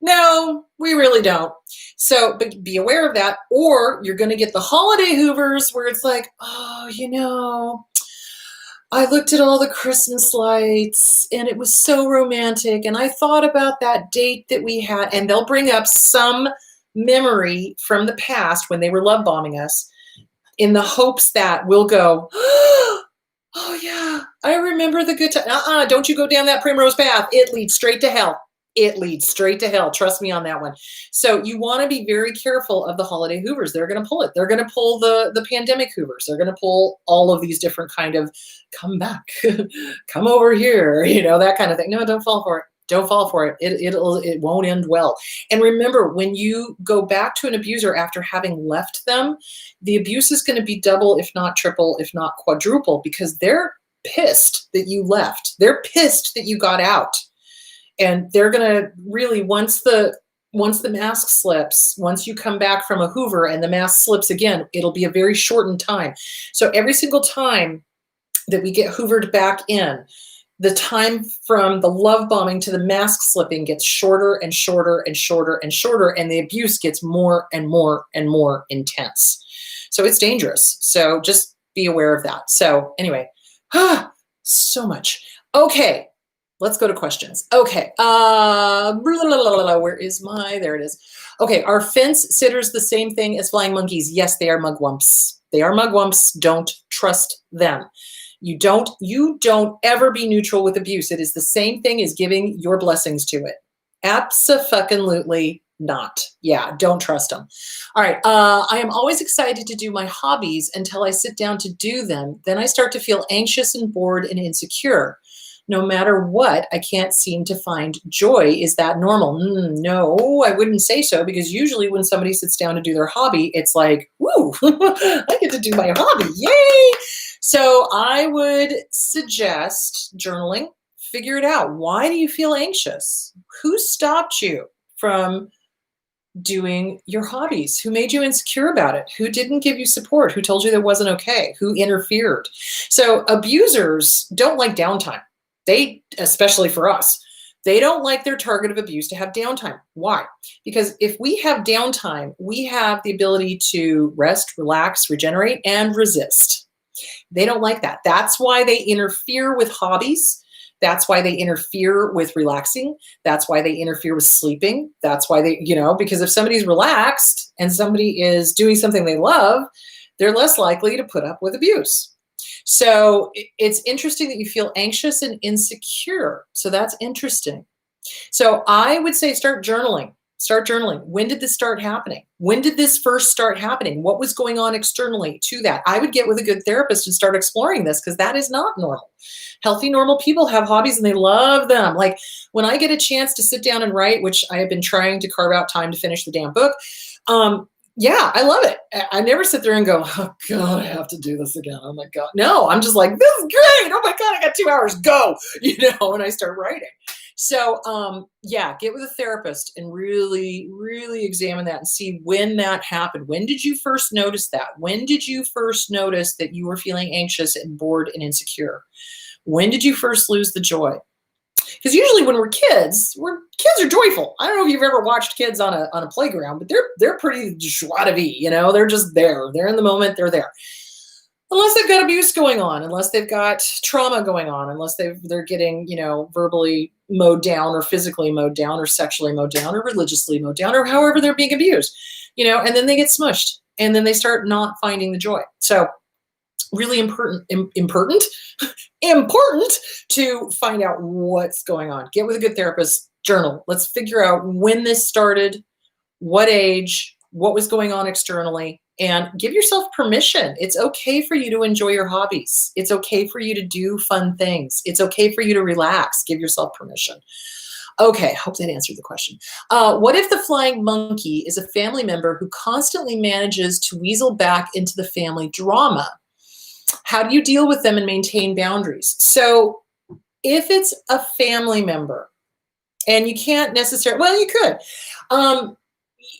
No, we really don't. So, but be aware of that, or you're going to get the holiday Hoovers where it's like, oh, I looked at all the Christmas lights and it was so romantic. And I thought about that date that we had, and they'll bring up some memory from the past when they were love bombing us in the hopes that we'll go, oh yeah, I remember the good time. Don't you go down that primrose path. It leads straight to hell. It leads straight to hell. Trust me on that one. So you want to be very careful of the holiday Hoovers. They're going to pull it. They're going to pull the pandemic Hoovers. They're going to pull all of these different kind of come back, come over here, that kind of thing. No, don't fall for it. Don't fall for it. It won't end well. And remember, when you go back to an abuser after having left them, the abuse is going to be double, if not triple, if not quadruple, because they're pissed that you left. They're pissed that you got out. And they're going to really, once the mask slips, once you come back from a Hoover and the mask slips again, it'll be a very shortened time. So every single time that we get Hoovered back in, the time from the love bombing to the mask slipping gets shorter and shorter and shorter and shorter, and the abuse gets more and more and more intense. So it's dangerous. So just be aware of that. So anyway, so much. Okay. Let's go to questions. Okay. Where is there it is. Okay. Are fence sitters the same thing as flying monkeys? Yes, they are mugwumps. They are mugwumps. Don't trust them. You don't ever be neutral with abuse. It is the same thing as giving your blessings to it. Abso-fucking-lutely not. Yeah, don't trust them. All right. I am always excited to do my hobbies until I sit down to do them. Then I start to feel anxious and bored and insecure. No matter what, I can't seem to find joy. Is that normal? No, I wouldn't say so, because usually when somebody sits down to do their hobby, it's like, woo, I get to do my hobby. Yay. So I would suggest journaling. Figure it out. Why do you feel anxious? Who stopped you from doing your hobbies? Who made you insecure about it? Who didn't give you support? Who told you that wasn't okay? Who interfered? So abusers don't like downtime. They, especially for us, they don't like their target of abuse to have downtime. Why? Because if we have downtime, we have the ability to rest, relax, regenerate, and resist. They don't like that. That's why they interfere with hobbies. That's why they interfere with relaxing. That's why they interfere with sleeping. That's why they, because if somebody's relaxed and somebody is doing something they love, they're less likely to put up with abuse. So it's interesting that you feel anxious and insecure. So that's interesting. So I would say start journaling. Start journaling. When did this start happening? When did this first start happening? What was going on externally to that? I would get with a good therapist and start exploring this, because that is not normal. Healthy, normal people have hobbies and they love them. Like when I get a chance to sit down and write, which I have been trying to carve out time to finish the damn book, yeah, I love it. I never sit there and go, oh God, I have to do this again. Oh my God. No, I'm just like, this is great. Oh my God, I got 2 hours, go, and I start writing. So, yeah, get with a therapist and really, really examine that and see when that happened. When did you first notice that? When did you first notice that you were feeling anxious and bored and insecure? When did you first lose the joy? Because usually when we're kids are joyful. I don't know if you've ever watched kids on a playground, but they're pretty joie de vivre, they're just there. They're in the moment, they're there. Unless they've got abuse going on, unless they've got trauma going on, unless they're getting, verbally mowed down or physically mowed down or sexually mowed down or religiously mowed down or however they're being abused, and then they get smushed and then they start not finding the joy. So really important to find out what's going on. Get with a good therapist, journal. Let's figure out when this started, what age, what was going on externally, and give yourself permission. It's okay for you to enjoy your hobbies. It's okay for you to do fun things. It's okay for you to relax. Give yourself permission. Okay, hope that answered the question. What if the flying monkey is a family member who constantly manages to weasel back into the family drama? How do you deal with them and maintain boundaries? So if it's a family member and you can't necessarily, well, you could.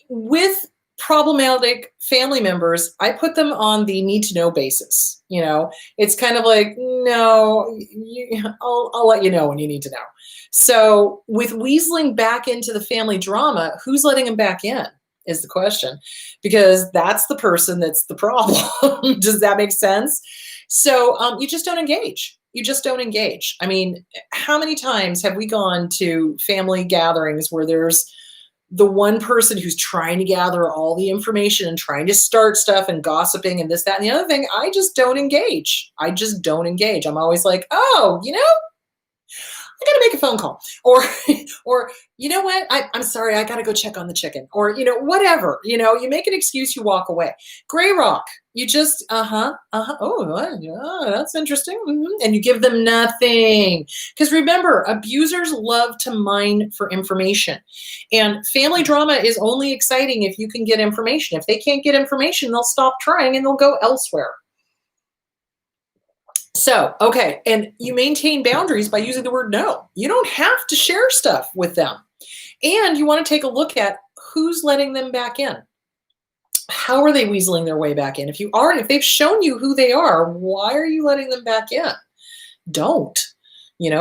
With problematic family members, I put them on the need to know basis. It's kind of like, no, I'll let you know when you need to know. So with weaseling back into the family drama, who's letting them back in is the question, because that's the person that's the problem. Does that make sense? So you just don't engage. You just don't engage. I mean, how many times have we gone to family gatherings where there's the one person who's trying to gather all the information and trying to start stuff and gossiping and this, that, and the other thing? I just don't engage. I'm always like, oh, I got to make a phone call, or you know what? I'm sorry, I got to go check on the chicken, or whatever. You make an excuse, you walk away. Gray rock, you just Oh, yeah, that's interesting, and you give them nothing. Because remember, abusers love to mine for information, and family drama is only exciting if you can get information. If they can't get information, they'll stop trying and they'll go elsewhere. So, okay, and you maintain boundaries by using the word no. You don't have to share stuff with them. And you want to take a look at who's letting them back in. How are they weaseling their way back in? If they've shown you who they are, why are you letting them back in? Don't.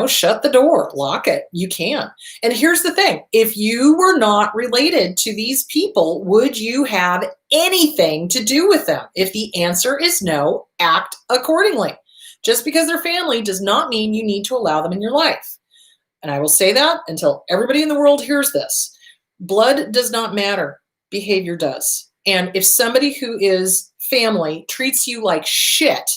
Shut the door, lock it. You can. And here's the thing. If you were not related to these people, would you have anything to do with them? If the answer is no, act accordingly. Just because they're family does not mean you need to allow them in your life. And I will say that until everybody in the world hears this. Blood does not matter. Behavior does. And if somebody who is family treats you like shit,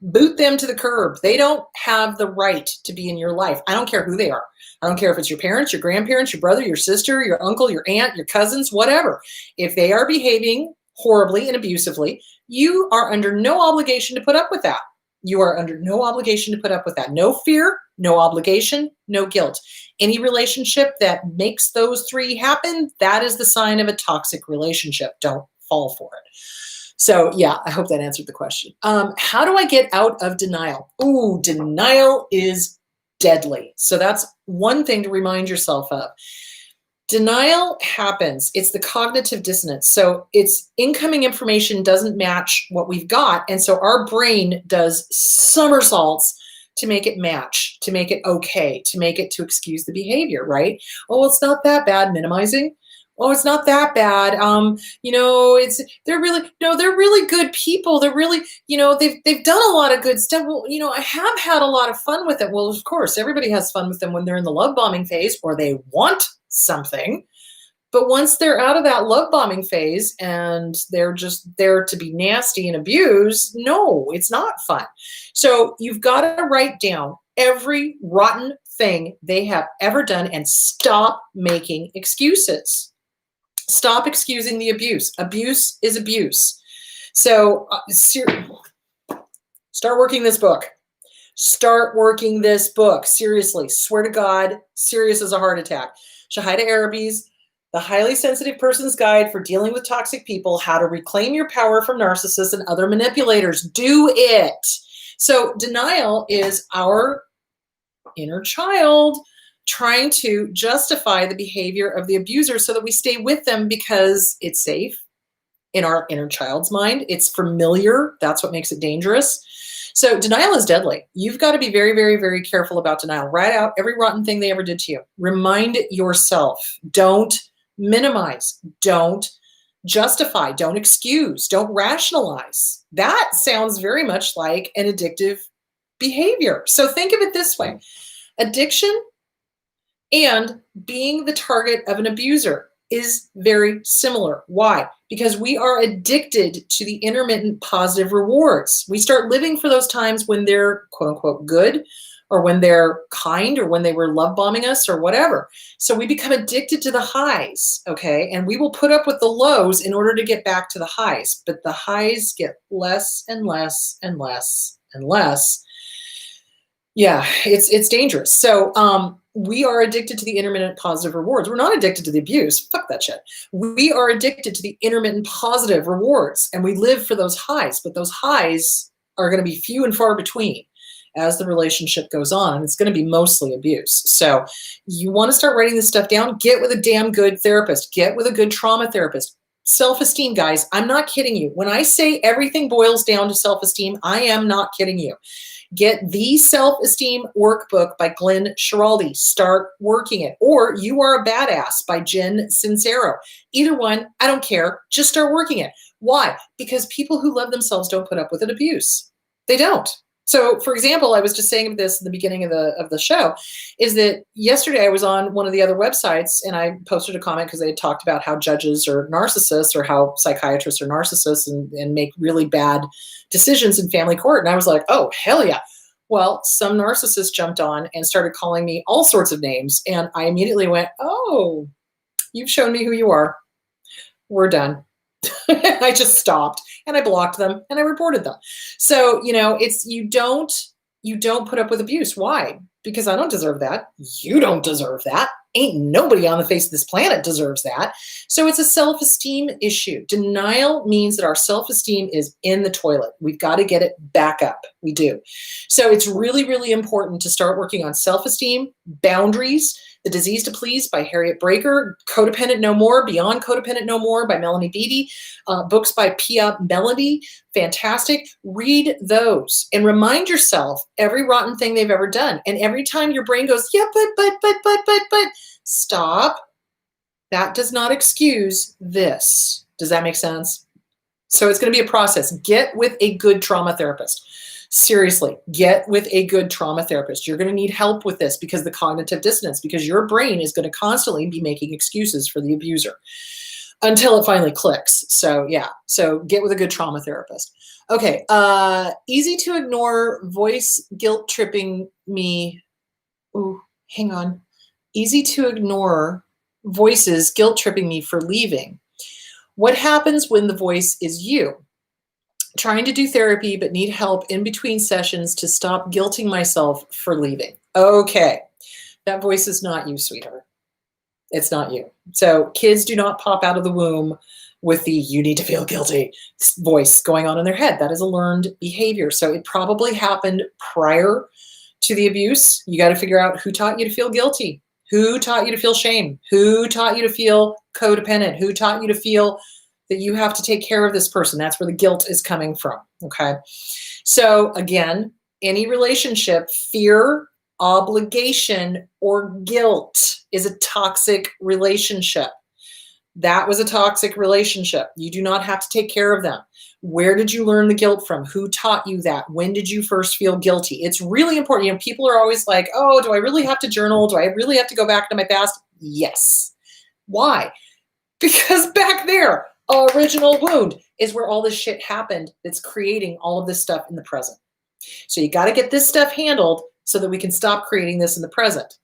boot them to the curb. They don't have the right to be in your life. I don't care who they are. I don't care if it's your parents, your grandparents, your brother, your sister, your uncle, your aunt, your cousins, whatever. If they are behaving horribly and abusively, you are under no obligation to put up with that. You are under no obligation to put up with that. No fear, no obligation, no guilt. Any relationship that makes those three happen, that is the sign of a toxic relationship. Don't fall for it. So yeah, I hope that answered the question. How do I get out of denial? Ooh, denial is deadly. So that's one thing to remind yourself of. Denial happens. It's the cognitive dissonance. So it's incoming information doesn't match what we've got. And so our brain does somersaults to make it match, to make it okay, to excuse the behavior, right? Oh, it's not that bad, minimizing. Oh, it's not that bad. They're really good people. They're really, they've done a lot of good stuff. Well, I have had a lot of fun with it. Well, of course, everybody has fun with them when they're in the love bombing phase or they want something. But once they're out of that love bombing phase and they're just there to be nasty and abuse, no, it's not fun. So you've got to write down every rotten thing they have ever done and stop making excuses. Stop excusing the abuse. Abuse is abuse. So start working this book. Start working this book. Seriously, swear to God, serious as a heart attack. Shahida Arabi's The Highly Sensitive Person's Guide for Dealing with Toxic People, How to Reclaim Your Power from Narcissists and Other Manipulators. Do it. So denial is our inner child trying to justify the behavior of the abuser so that we stay with them because it's safe in our inner child's mind. It's familiar. That's what makes it dangerous. So denial is deadly. You've got to be very, very, very careful about denial. Write out every rotten thing they ever did to you. Remind yourself. Don't minimize. Don't justify. Don't excuse. Don't rationalize. That sounds very much like an addictive behavior. So think of it this way. Addiction and being the target of an abuser is very similar. Why? Because we are addicted to the intermittent positive rewards. We start living for those times when they're quote unquote good, or when they're kind, or when they were love bombing us or whatever. So we become addicted to the highs, okay? And we will put up with the lows in order to get back to the highs, but the highs get less and less and less and less. Yeah, it's dangerous. So we are addicted to the intermittent positive rewards. We're not addicted to the abuse. Fuck that shit. We are addicted to the intermittent positive rewards, and we live for those highs, but those highs are going to be few and far between as the relationship goes on. It's going to be mostly abuse. So you want to start writing this stuff down. Get with a damn good therapist. Get with a good trauma therapist. Self-esteem, guys, I'm not kidding you. When I say everything boils down to self-esteem, I am not kidding you. Get the Self-Esteem Workbook by Glenn Schiraldi. Start working it. Or You Are a Badass by Jen Sincero. Either one, I don't care. Just start working it. Why? Because people who love themselves don't put up with an abuse. They don't. So, for example, I was just saying this in the beginning of the show, is that yesterday I was on one of the other websites and I posted a comment because they had talked about how judges are narcissists, or how psychiatrists are narcissists and make really bad decisions in family court. And I was like, oh, hell yeah. Well, some narcissist jumped on and started calling me all sorts of names. And I immediately went, oh, you've shown me who you are. We're done. I just stopped and I blocked them and I reported them. So, it's, you don't put up with abuse. Why? Because I don't deserve that. You don't deserve that. Ain't nobody on the face of this planet deserves that. So it's a self-esteem issue. Denial means that our self-esteem is in the toilet. We've got to get it back up. We do. So it's really, really important to start working on self-esteem, boundaries. The Disease to Please by Harriet Breaker, Codependent No More, Beyond Codependent No More by Melanie Beattie, books by Pia Melody, fantastic. Read those and remind yourself every rotten thing they've ever done. And every time your brain goes, yeah, but, stop. That does not excuse this. Does that make sense? So it's going to be a process. Get with a good trauma therapist. Seriously, get with a good trauma therapist. You're going to need help with this because the cognitive dissonance, because your brain is going to constantly be making excuses for the abuser until it finally clicks. So yeah, so get with a good trauma therapist. Okay, easy to ignore voice guilt tripping me. Ooh, hang on. Easy to ignore voices guilt tripping me for leaving. What happens when the voice is you? Trying to do therapy, but need help in between sessions to stop guilting myself for leaving. Okay, that voice is not you, sweetheart. It's not you. So kids do not pop out of the womb with the you need to feel guilty voice going on in their head. That is a learned behavior. So it probably happened prior to the abuse. You got to figure out who taught you to feel guilty, who taught you to feel shame, who taught you to feel codependent, who taught you to feel that you have to take care of this person. That's where the guilt is coming from, okay? So again, any relationship, fear, obligation, or guilt is a toxic relationship. That was a toxic relationship. You do not have to take care of them. Where did you learn the guilt from? Who taught you that? When did you first feel guilty? It's really important. People are always like, oh, do I really have to journal? Do I really have to go back to my past? Yes. Why? Because back there, original wound is where all this shit happened that's creating all of this stuff in the present. So you got to get this stuff handled so that we can stop creating this in the present.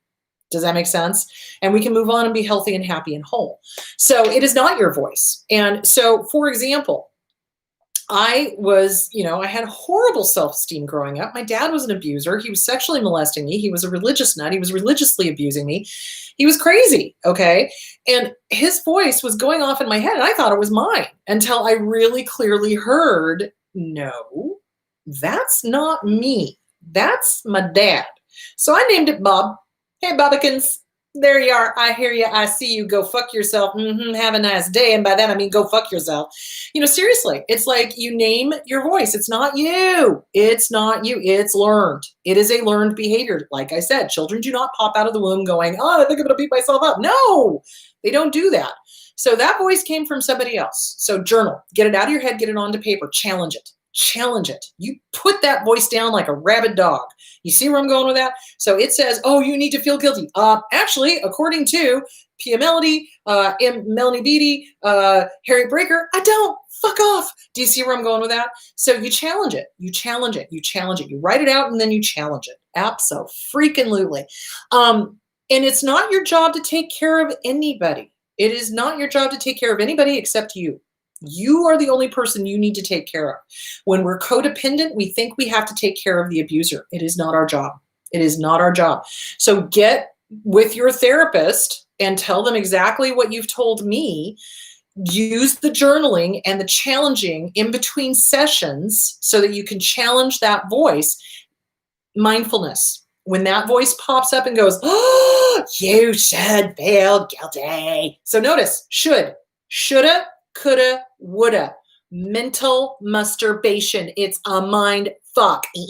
Does that make sense? And we can move on and be healthy and happy and whole. So it is not your voice. And so, for example, I had horrible self-esteem growing up. My dad was an abuser. He was sexually molesting me. He was a religious nut. He was religiously abusing me. He was crazy, okay? And his voice was going off in my head, and I thought it was mine until I really clearly heard, no, that's not me. That's my dad. So I named it Bob. Hey, Bobbikins. There you are. I hear you. I see you. Go fuck yourself. Have a nice day. And by that, I mean, go fuck yourself. Seriously, it's like you name your voice. It's not you. It's not you. It's learned. It is a learned behavior. Like I said, children do not pop out of the womb going, oh, I think I'm going to beat myself up. No, they don't do that. So that voice came from somebody else. So journal, get it out of your head, get it onto paper, challenge it. Challenge it. You put that voice down like a rabid dog. You see where I'm going with that? So it says, oh, you need to feel guilty. Actually, according to Pia Melody, Melanie Beattie, Harriet Breaker, I don't. Fuck off. Do you see where I'm going with that? So you challenge it. You challenge it. You challenge it. You write it out and then you challenge it. Abso-freaking-lutely. And it's not your job to take care of anybody. It is not your job to take care of anybody except you. You are the only person you need to take care of. When we're codependent, we think we have to take care of the abuser. It is not our job. It is not our job. So get with your therapist and tell them exactly what you've told me. Use the journaling and the challenging in between sessions so that you can challenge that voice. Mindfulness. When that voice pops up and goes, oh, you should feel guilty. So notice, should, shoulda, coulda, woulda. Mental masturbation. It's a mind fuck. Do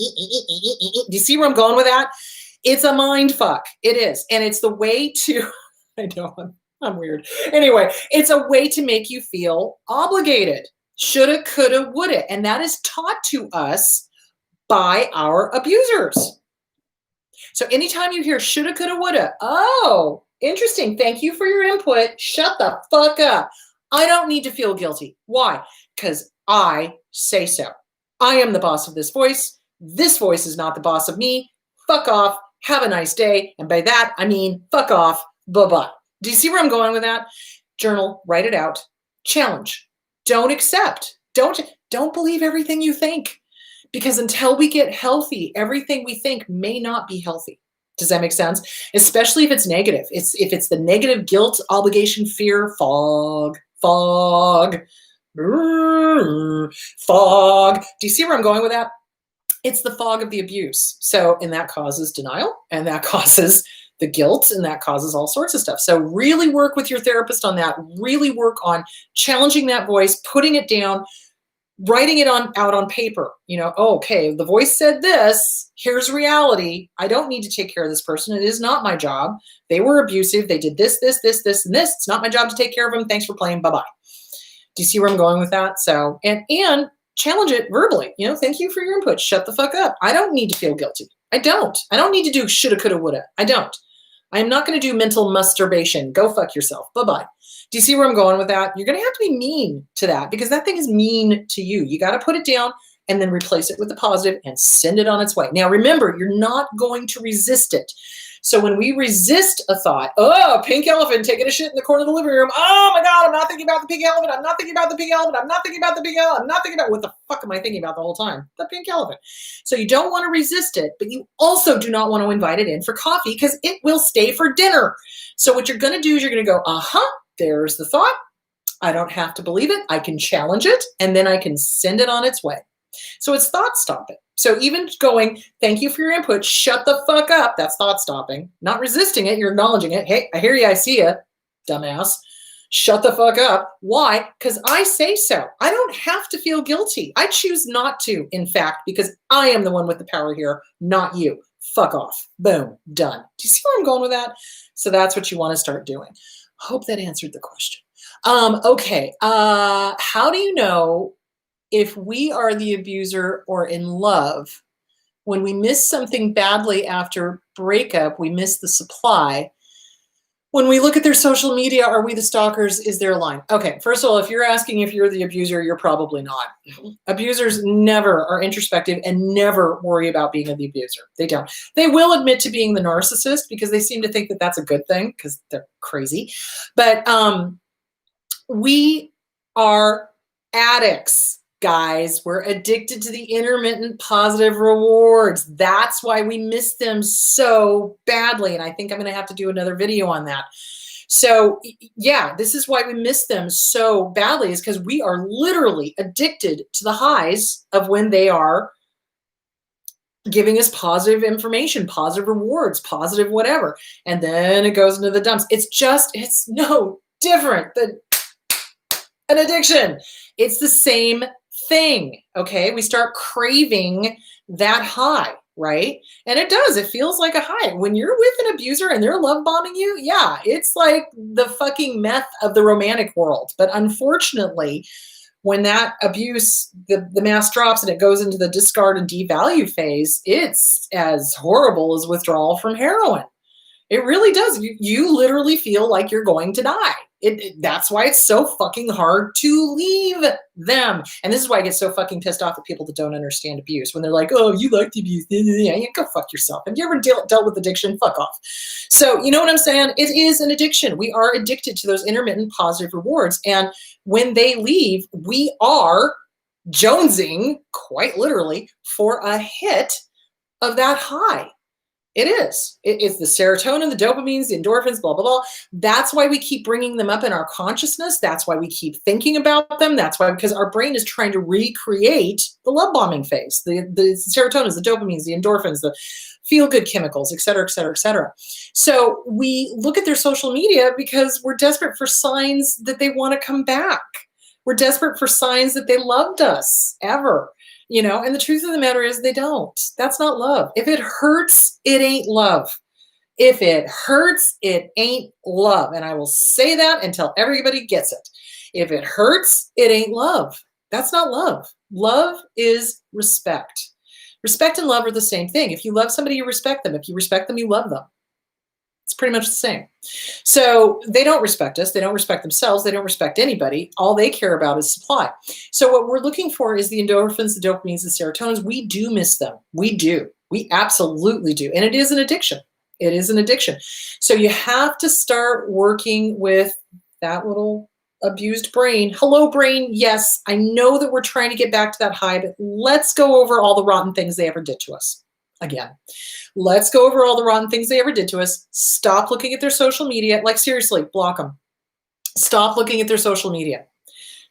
you see where I'm going with that? It's a mind fuck. It is. And it's the way to, I know I'm weird. Anyway, it's a way to make you feel obligated. Shoulda, coulda, woulda. And that is taught to us by our abusers. So anytime you hear shoulda, coulda, woulda, oh, interesting. Thank you for your input. Shut the fuck up. I don't need to feel guilty. Why? Because I say so. I am the boss of this voice. This voice is not the boss of me. Fuck off. Have a nice day. And by that, I mean, fuck off. Bye-bye. Do you see where I'm going with that? Journal, write it out. Challenge. Don't accept. Don't believe everything you think. Because until we get healthy, everything we think may not be healthy. Does that make sense? Especially if it's negative. If it's the negative guilt, obligation, fear, fog. Do you see where I'm going with that? It's the fog of the abuse. So, and that causes denial, and that causes the guilt, and that causes all sorts of stuff. So really work with your therapist on that. Really work on challenging that voice, putting it down, writing it out on paper. Okay, the voice said this, here's reality. I don't need to take care of this person. It is not my job. They were abusive. They did this, and this. It's not my job to take care of them. Thanks for playing. Bye-bye. Do you see where I'm going with that? So, and challenge it verbally. Thank you for your input. Shut the fuck up. I don't need to feel guilty. I don't need to do shoulda, coulda, woulda. I don't. I am not going to do mental masturbation. Go fuck yourself. Bye-bye. Do you see where I'm going with that? You're going to have to be mean to that because that thing is mean to you. You got to put it down and then replace it with the positive and send it on its way. Now, remember, you're not going to resist it. So when we resist a thought, oh, pink elephant taking a shit in the corner of the living room. Oh my God, I'm not thinking about the pink elephant. I'm not thinking about the pink elephant. I'm not thinking about the pink elephant. I'm not thinking about what the fuck am I thinking about the whole time? The pink elephant. So you don't want to resist it, but you also do not want to invite it in for coffee because it will stay for dinner. So what you're going to do is you're going to go, there's the thought. I don't have to believe it. I can challenge it and then I can send it on its way. So it's thought stopping. So even going, thank you for your input, shut the fuck up, that's thought stopping. Not resisting it, you're acknowledging it. Hey, I hear you, I see you, dumbass. Shut the fuck up. Why? Because I say so. I don't have to feel guilty. I choose not to, in fact, because I am the one with the power here, not you. Fuck off. Boom. Done. Do you see where I'm going with that? So that's what you want to start doing. Hope that answered the question. Okay. How do you know if we are the abuser or in love? When we miss something badly after breakup, we miss the supply. When we look at their social media, are we the stalkers? Is there a line? Okay, first of all, if you're asking if you're the abuser, you're probably not. Abusers never are introspective and never worry about being the abuser. They don't. They will admit to being the narcissist because they seem to think that that's a good thing because they're crazy. But we are addicts. Guys, we're addicted to the intermittent positive rewards. That's why we miss them so badly. And I think I'm going to have to do another video on that. So yeah, this is why we miss them so badly, is because we are literally addicted to the highs of when they are giving us positive information, positive rewards, positive whatever. And then it goes into the dumps. It's no different than an addiction. It's the same thing. Okay. We start craving that high, right? And it does. It feels like a high. When you're with an abuser and they're love bombing you, yeah, it's like the fucking meth of the romantic world. But unfortunately, when that abuse, the mask drops and it goes into the discard and devalue phase, it's as horrible as withdrawal from heroin. It really does. You literally feel like you're going to die. That's why it's so fucking hard to leave them. And this is why I get so fucking pissed off at people that don't understand abuse. When they're like, oh, you like the abuse. Yeah, go fuck yourself. Have you ever dealt with addiction? Fuck off. So you know what I'm saying? It is an addiction. We are addicted to those intermittent positive rewards. And when they leave, we are jonesing, quite literally, for a hit of that high. It is. It's the serotonin, the dopamines, the endorphins, blah, blah, blah. That's why we keep bringing them up in our consciousness. That's why we keep thinking about them. That's why, because our brain is trying to recreate the love bombing phase, the serotonins, the dopamines, the endorphins, the feel-good chemicals, et cetera, et cetera, et cetera. So we look at their social media because we're desperate for signs that they want to come back. We're desperate for signs that they loved us ever. You know, and the truth of the matter is they don't. That's not love. If it hurts, it ain't love. If it hurts, it ain't love. And I will say that until everybody gets it. If it hurts, it ain't love. That's not love. Love is respect. Respect and love are the same thing. If you love somebody, you respect them. If you respect them, you love them. It's pretty much the same. So they don't respect us. They don't respect themselves. They don't respect anybody. All they care about is supply. So what we're looking for is the endorphins, the dopamines, the serotonins. We do miss them. We do. We absolutely do. And it is an addiction. It is an addiction. So you have to start working with that little abused brain. Hello, brain. Yes, I know that we're trying to get back to that high, but let's go over all the rotten things they ever did to us. Again, let's go over all the rotten things they ever did to us. Stop looking at their social media. Like, seriously, block them. Stop looking at their social media.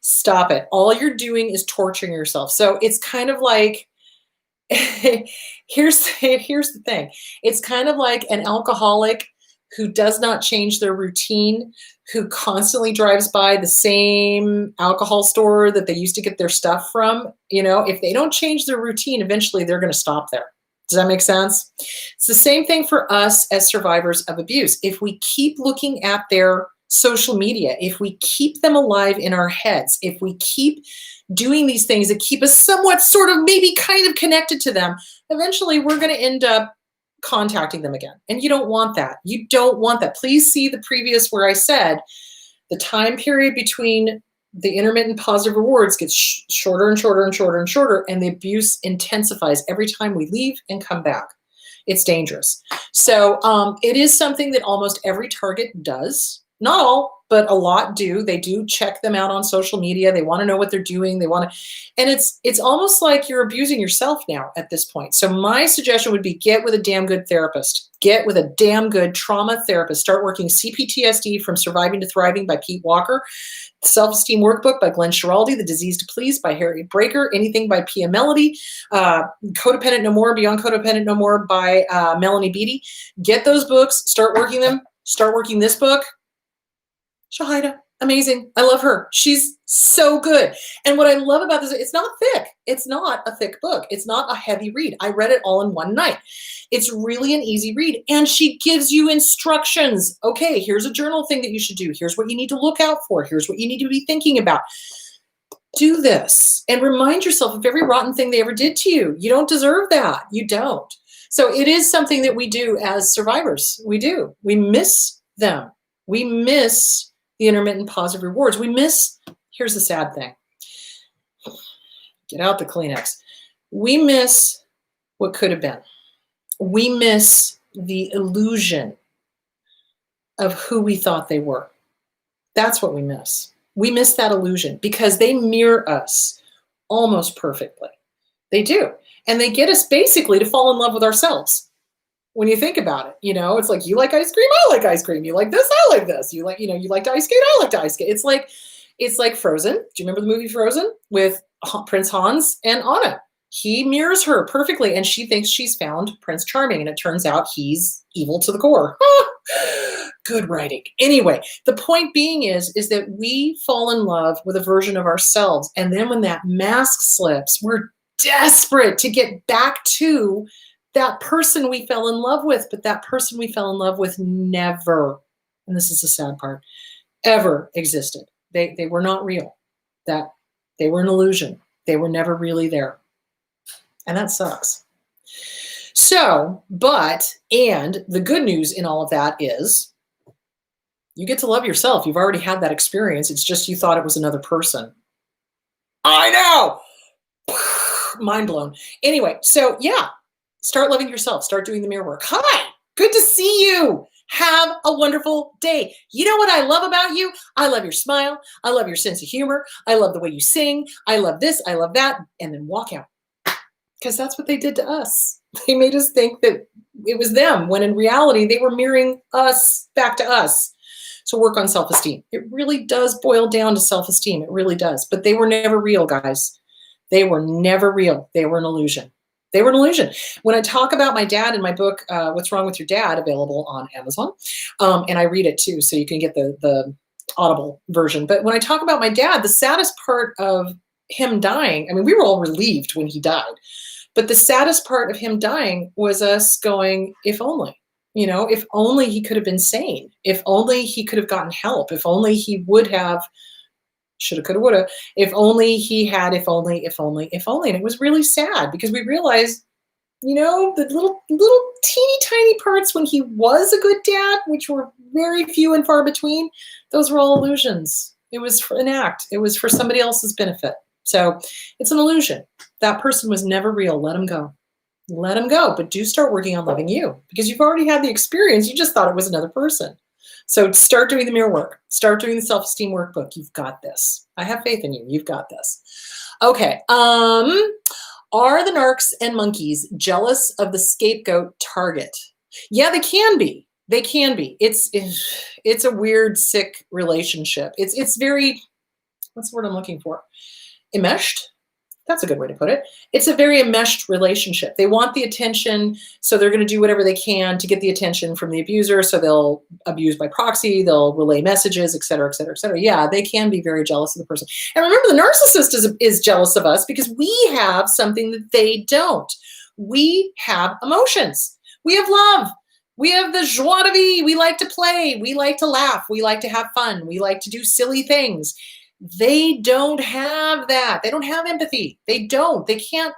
Stop it. All you're doing is torturing yourself. So it's kind of like, here's the thing. It's kind of like an alcoholic who does not change their routine, who constantly drives by the same alcohol store that they used to get their stuff from. You know, if they don't change their routine, eventually they're going to stop there. Does that make sense? It's the same thing for us as survivors of abuse. If we keep looking at their social media, if we keep them alive in our heads, if we keep doing these things that keep us somewhat sort of maybe kind of connected to them, eventually we're going to end up contacting them again. And you don't want that. You don't want that. Please see the previous where I said the time period between the intermittent positive rewards gets shorter and shorter and shorter and shorter, and the abuse intensifies every time we leave and come back. It's dangerous. So it is something that almost every target does. Not all, but a lot do. They do check them out on social media. They want to know what they're doing. They want to, and it's almost like you're abusing yourself now at this point. So my suggestion would be get with a damn good therapist. Get with a damn good trauma therapist. Start working CPTSD from Surviving to Thriving by Pete Walker. Self-Esteem Workbook by Glenn Schiraldi, The Disease to Please by Harriet Breaker, Anything by Pia Melody, Codependent No More, Beyond Codependent No More by Melanie Beattie. Get those books, start working them, start working this book. Shahida, amazing. I love her. She's so good. And what I love about this, it's not thick. It's not a thick book. It's not a heavy read. I read it all in one night. It's really an easy read. And she gives you instructions. Okay, here's a journal thing that you should do. Here's what you need to look out for. Here's what you need to be thinking about. Do this and remind yourself of every rotten thing they ever did to you. You don't deserve that. You don't. So it is something that we do as survivors. We do. We miss them. We miss the intermittent positive rewards. We miss, here's the sad thing. Get out the Kleenex. We miss what could have been. We miss the illusion of who we thought they were. That's what we miss. We miss that illusion because they mirror us almost perfectly. They do. And they get us basically to fall in love with ourselves. When you think about it, it's like, you like ice cream, I like ice cream. You like this, I like this. You like, you like to ice skate, I like to ice skate. It's like Frozen. Do you remember the movie Frozen with Prince Hans and Anna? He mirrors her perfectly, and she thinks she's found Prince Charming, and it turns out he's evil to the core. Good writing. Anyway, the point being is that we fall in love with a version of ourselves, and then when that mask slips, we're desperate to get back to that person we fell in love with, but that person we fell in love with never, and this is the sad part, ever existed. They were not real. That they were an illusion. They were never really there. And that sucks. So, and the good news in all of that is you get to love yourself. You've already had that experience. It's just you thought it was another person. I know. Mind blown. Anyway, so yeah, start loving yourself. Start doing the mirror work. Hi, good to see you. Have a wonderful day. You know what I love about you? I love your smile. I love your sense of humor. I love the way you sing. I love this. I love that. And then walk out. Because that's what they did to us. They made us think that it was them, when in reality, they were mirroring us back to us. So work on self-esteem. It really does boil down to self-esteem. It really does. But they were never real, guys. They were never real. They were an illusion. They were an illusion. When I talk about my dad in my book, What's Wrong with Your Dad, available on Amazon, and I read it too, so you can get the Audible version. But when I talk about my dad, the saddest part of him dying, I mean, we were all relieved when he died. But the saddest part of him dying was us going, if only, if only he could have been sane, if only he could have gotten help, if only he would have, shoulda, coulda, woulda, if only he had, if only. And it was really sad because we realized, the little teeny tiny parts when he was a good dad, which were very few and far between, those were all illusions. It was for an act. It was for somebody else's benefit. So it's an illusion. That person was never real. Let him go. Let him go. But do start working on loving you because you've already had the experience. You just thought it was another person. So start doing the mirror work. Start doing the self-esteem workbook. You've got this. I have faith in you. You've got this. Okay. Are the narcs and monkeys jealous of the scapegoat target? Yeah, they can be. They can be. It's a weird, sick relationship. It's very, what's the word I'm looking for? Enmeshed? That's a good way to put it. It's a very enmeshed relationship. They want the attention, so they're going to do whatever they can to get the attention from the abuser. So they'll abuse by proxy, they'll relay messages, et cetera, et cetera, et cetera. Yeah, they can be very jealous of the person. And remember, the narcissist is jealous of us because we have something that they don't. We have emotions. We have love. We have the joie de vivre. We like to play. We like to laugh. We like to have fun. We like to do silly things. They don't have that. They don't have empathy. They don't. They can't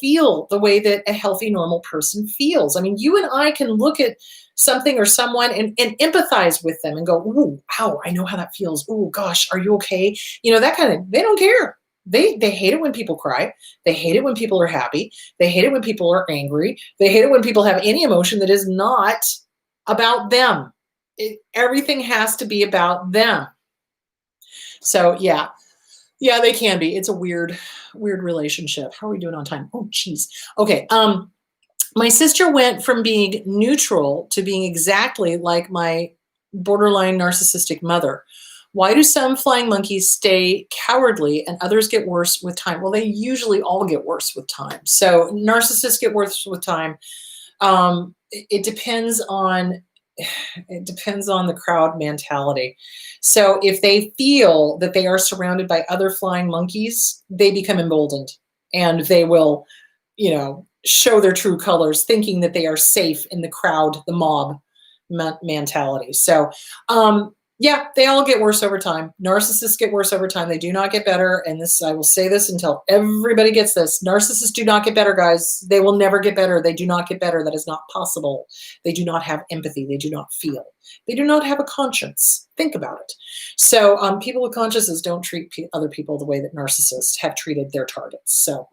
feel the way that a healthy, normal person feels. I mean, you and I can look at something or someone and empathize with them and go, ooh, ow, I know how that feels. Ooh, gosh, are you okay? That kind of, they don't care. They hate it when people cry. They hate it when people are happy. They hate it when people are angry. They hate it when people have any emotion that is not about them. Everything has to be about them. So yeah, they can be. It's a weird relationship. How are we doing on time? Oh, geez. Okay. My sister went from being neutral to being exactly like my borderline narcissistic mother. Why do some flying monkeys stay cowardly and others get worse with time? Well, they usually all get worse with time. So narcissists get worse with time. It depends on the crowd mentality. So if they feel that they are surrounded by other flying monkeys, they become emboldened and they will, show their true colors, thinking that they are safe in the crowd, the mob mentality. So Yeah, they all get worse over time. Narcissists get worse over time. They do not get better. And this, I will say this until everybody gets this. Narcissists do not get better, guys. They will never get better. They do not get better. That is not possible. They do not have empathy. They do not feel. They do not have a conscience. Think about it. So people with consciences don't treat other people the way that narcissists have treated their targets. So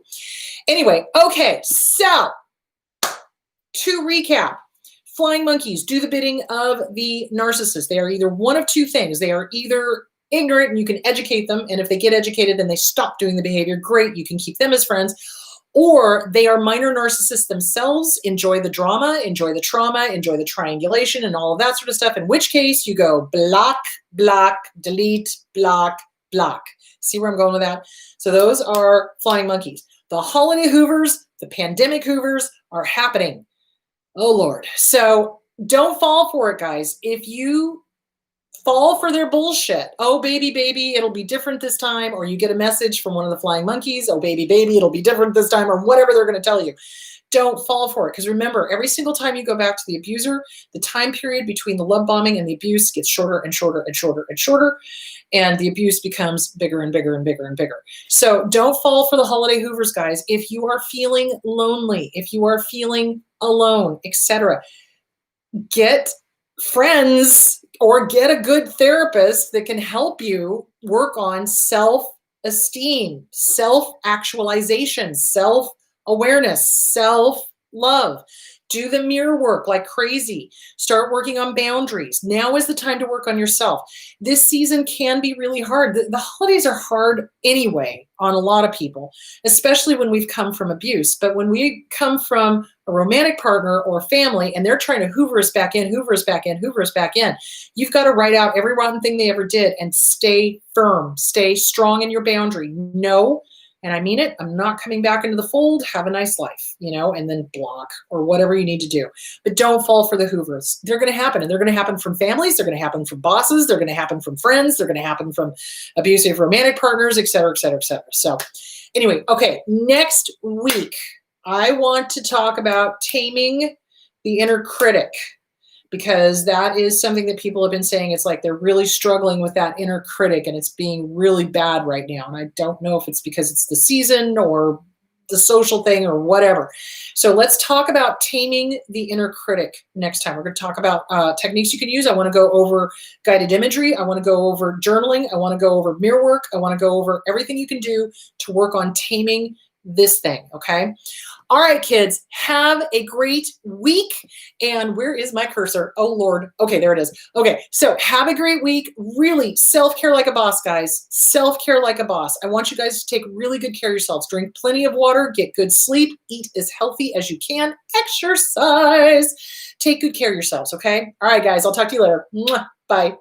anyway, okay. So to recap, flying monkeys do the bidding of the narcissist. They are either one of two things. They are either ignorant and you can educate them, and if they get educated and they stop doing the behavior, great, you can keep them as friends. Or they are minor narcissists themselves, enjoy the drama, enjoy the trauma, enjoy the triangulation and all of that sort of stuff, in which case you go block, block, delete, block, block. See where I'm going with that? So those are flying monkeys. The holiday Hoovers, the pandemic Hoovers are happening. Oh, Lord. So don't fall for it, guys. If you fall for their bullshit, oh, baby, baby, it'll be different this time, or you get a message from one of the flying monkeys, oh, baby, baby, it'll be different this time, or whatever they're going to tell you. Don't fall for it. Because remember, every single time you go back to the abuser, the time period between the love bombing and the abuse gets shorter and shorter and shorter and shorter. And the abuse becomes bigger and bigger and bigger and bigger. So don't fall for the holiday Hoovers, guys. If you are feeling lonely, if you are feeling alone, etc., get friends or get a good therapist that can help you work on self-esteem, self-actualization, self-awareness, self-love. Do the mirror work like crazy. Start working on boundaries. Now is the time to work on yourself. This season can be really hard. The holidays are hard anyway on a lot of people, especially when we've come from abuse. But when we come from a romantic partner or family and they're trying to hoover us back in, hoover us back in, hoover us back in, you've got to write out every rotten thing they ever did and stay firm, stay strong in your boundary. No. And I mean it, I'm not coming back into the fold. Have a nice life, and then block or whatever you need to do. But don't fall for the Hoovers. They're going to happen. And they're going to happen from families. They're going to happen from bosses. They're going to happen from friends. They're going to happen from abusive romantic partners, et cetera, et cetera, et cetera. So anyway, okay, next week, I want to talk about taming the inner critic, because that is something that people have been saying. It's like they're really struggling with that inner critic and it's being really bad right now. And I don't know if it's because it's the season or the social thing or whatever. So let's talk about taming the inner critic next time. We're going to talk about techniques you can use. I want to go over guided imagery. I want to go over journaling. I want to go over mirror work. I want to go over everything you can do to work on taming this thing, okay? All right, kids, have a great week. And where is my cursor? Oh, Lord. Okay, there it is. Okay, so have a great week. Really, self-care like a boss, guys. Self-care like a boss. I want you guys to take really good care of yourselves. Drink plenty of water, get good sleep, eat as healthy as you can, exercise. Take good care of yourselves, okay? All right, guys, I'll talk to you later. Mwah. Bye.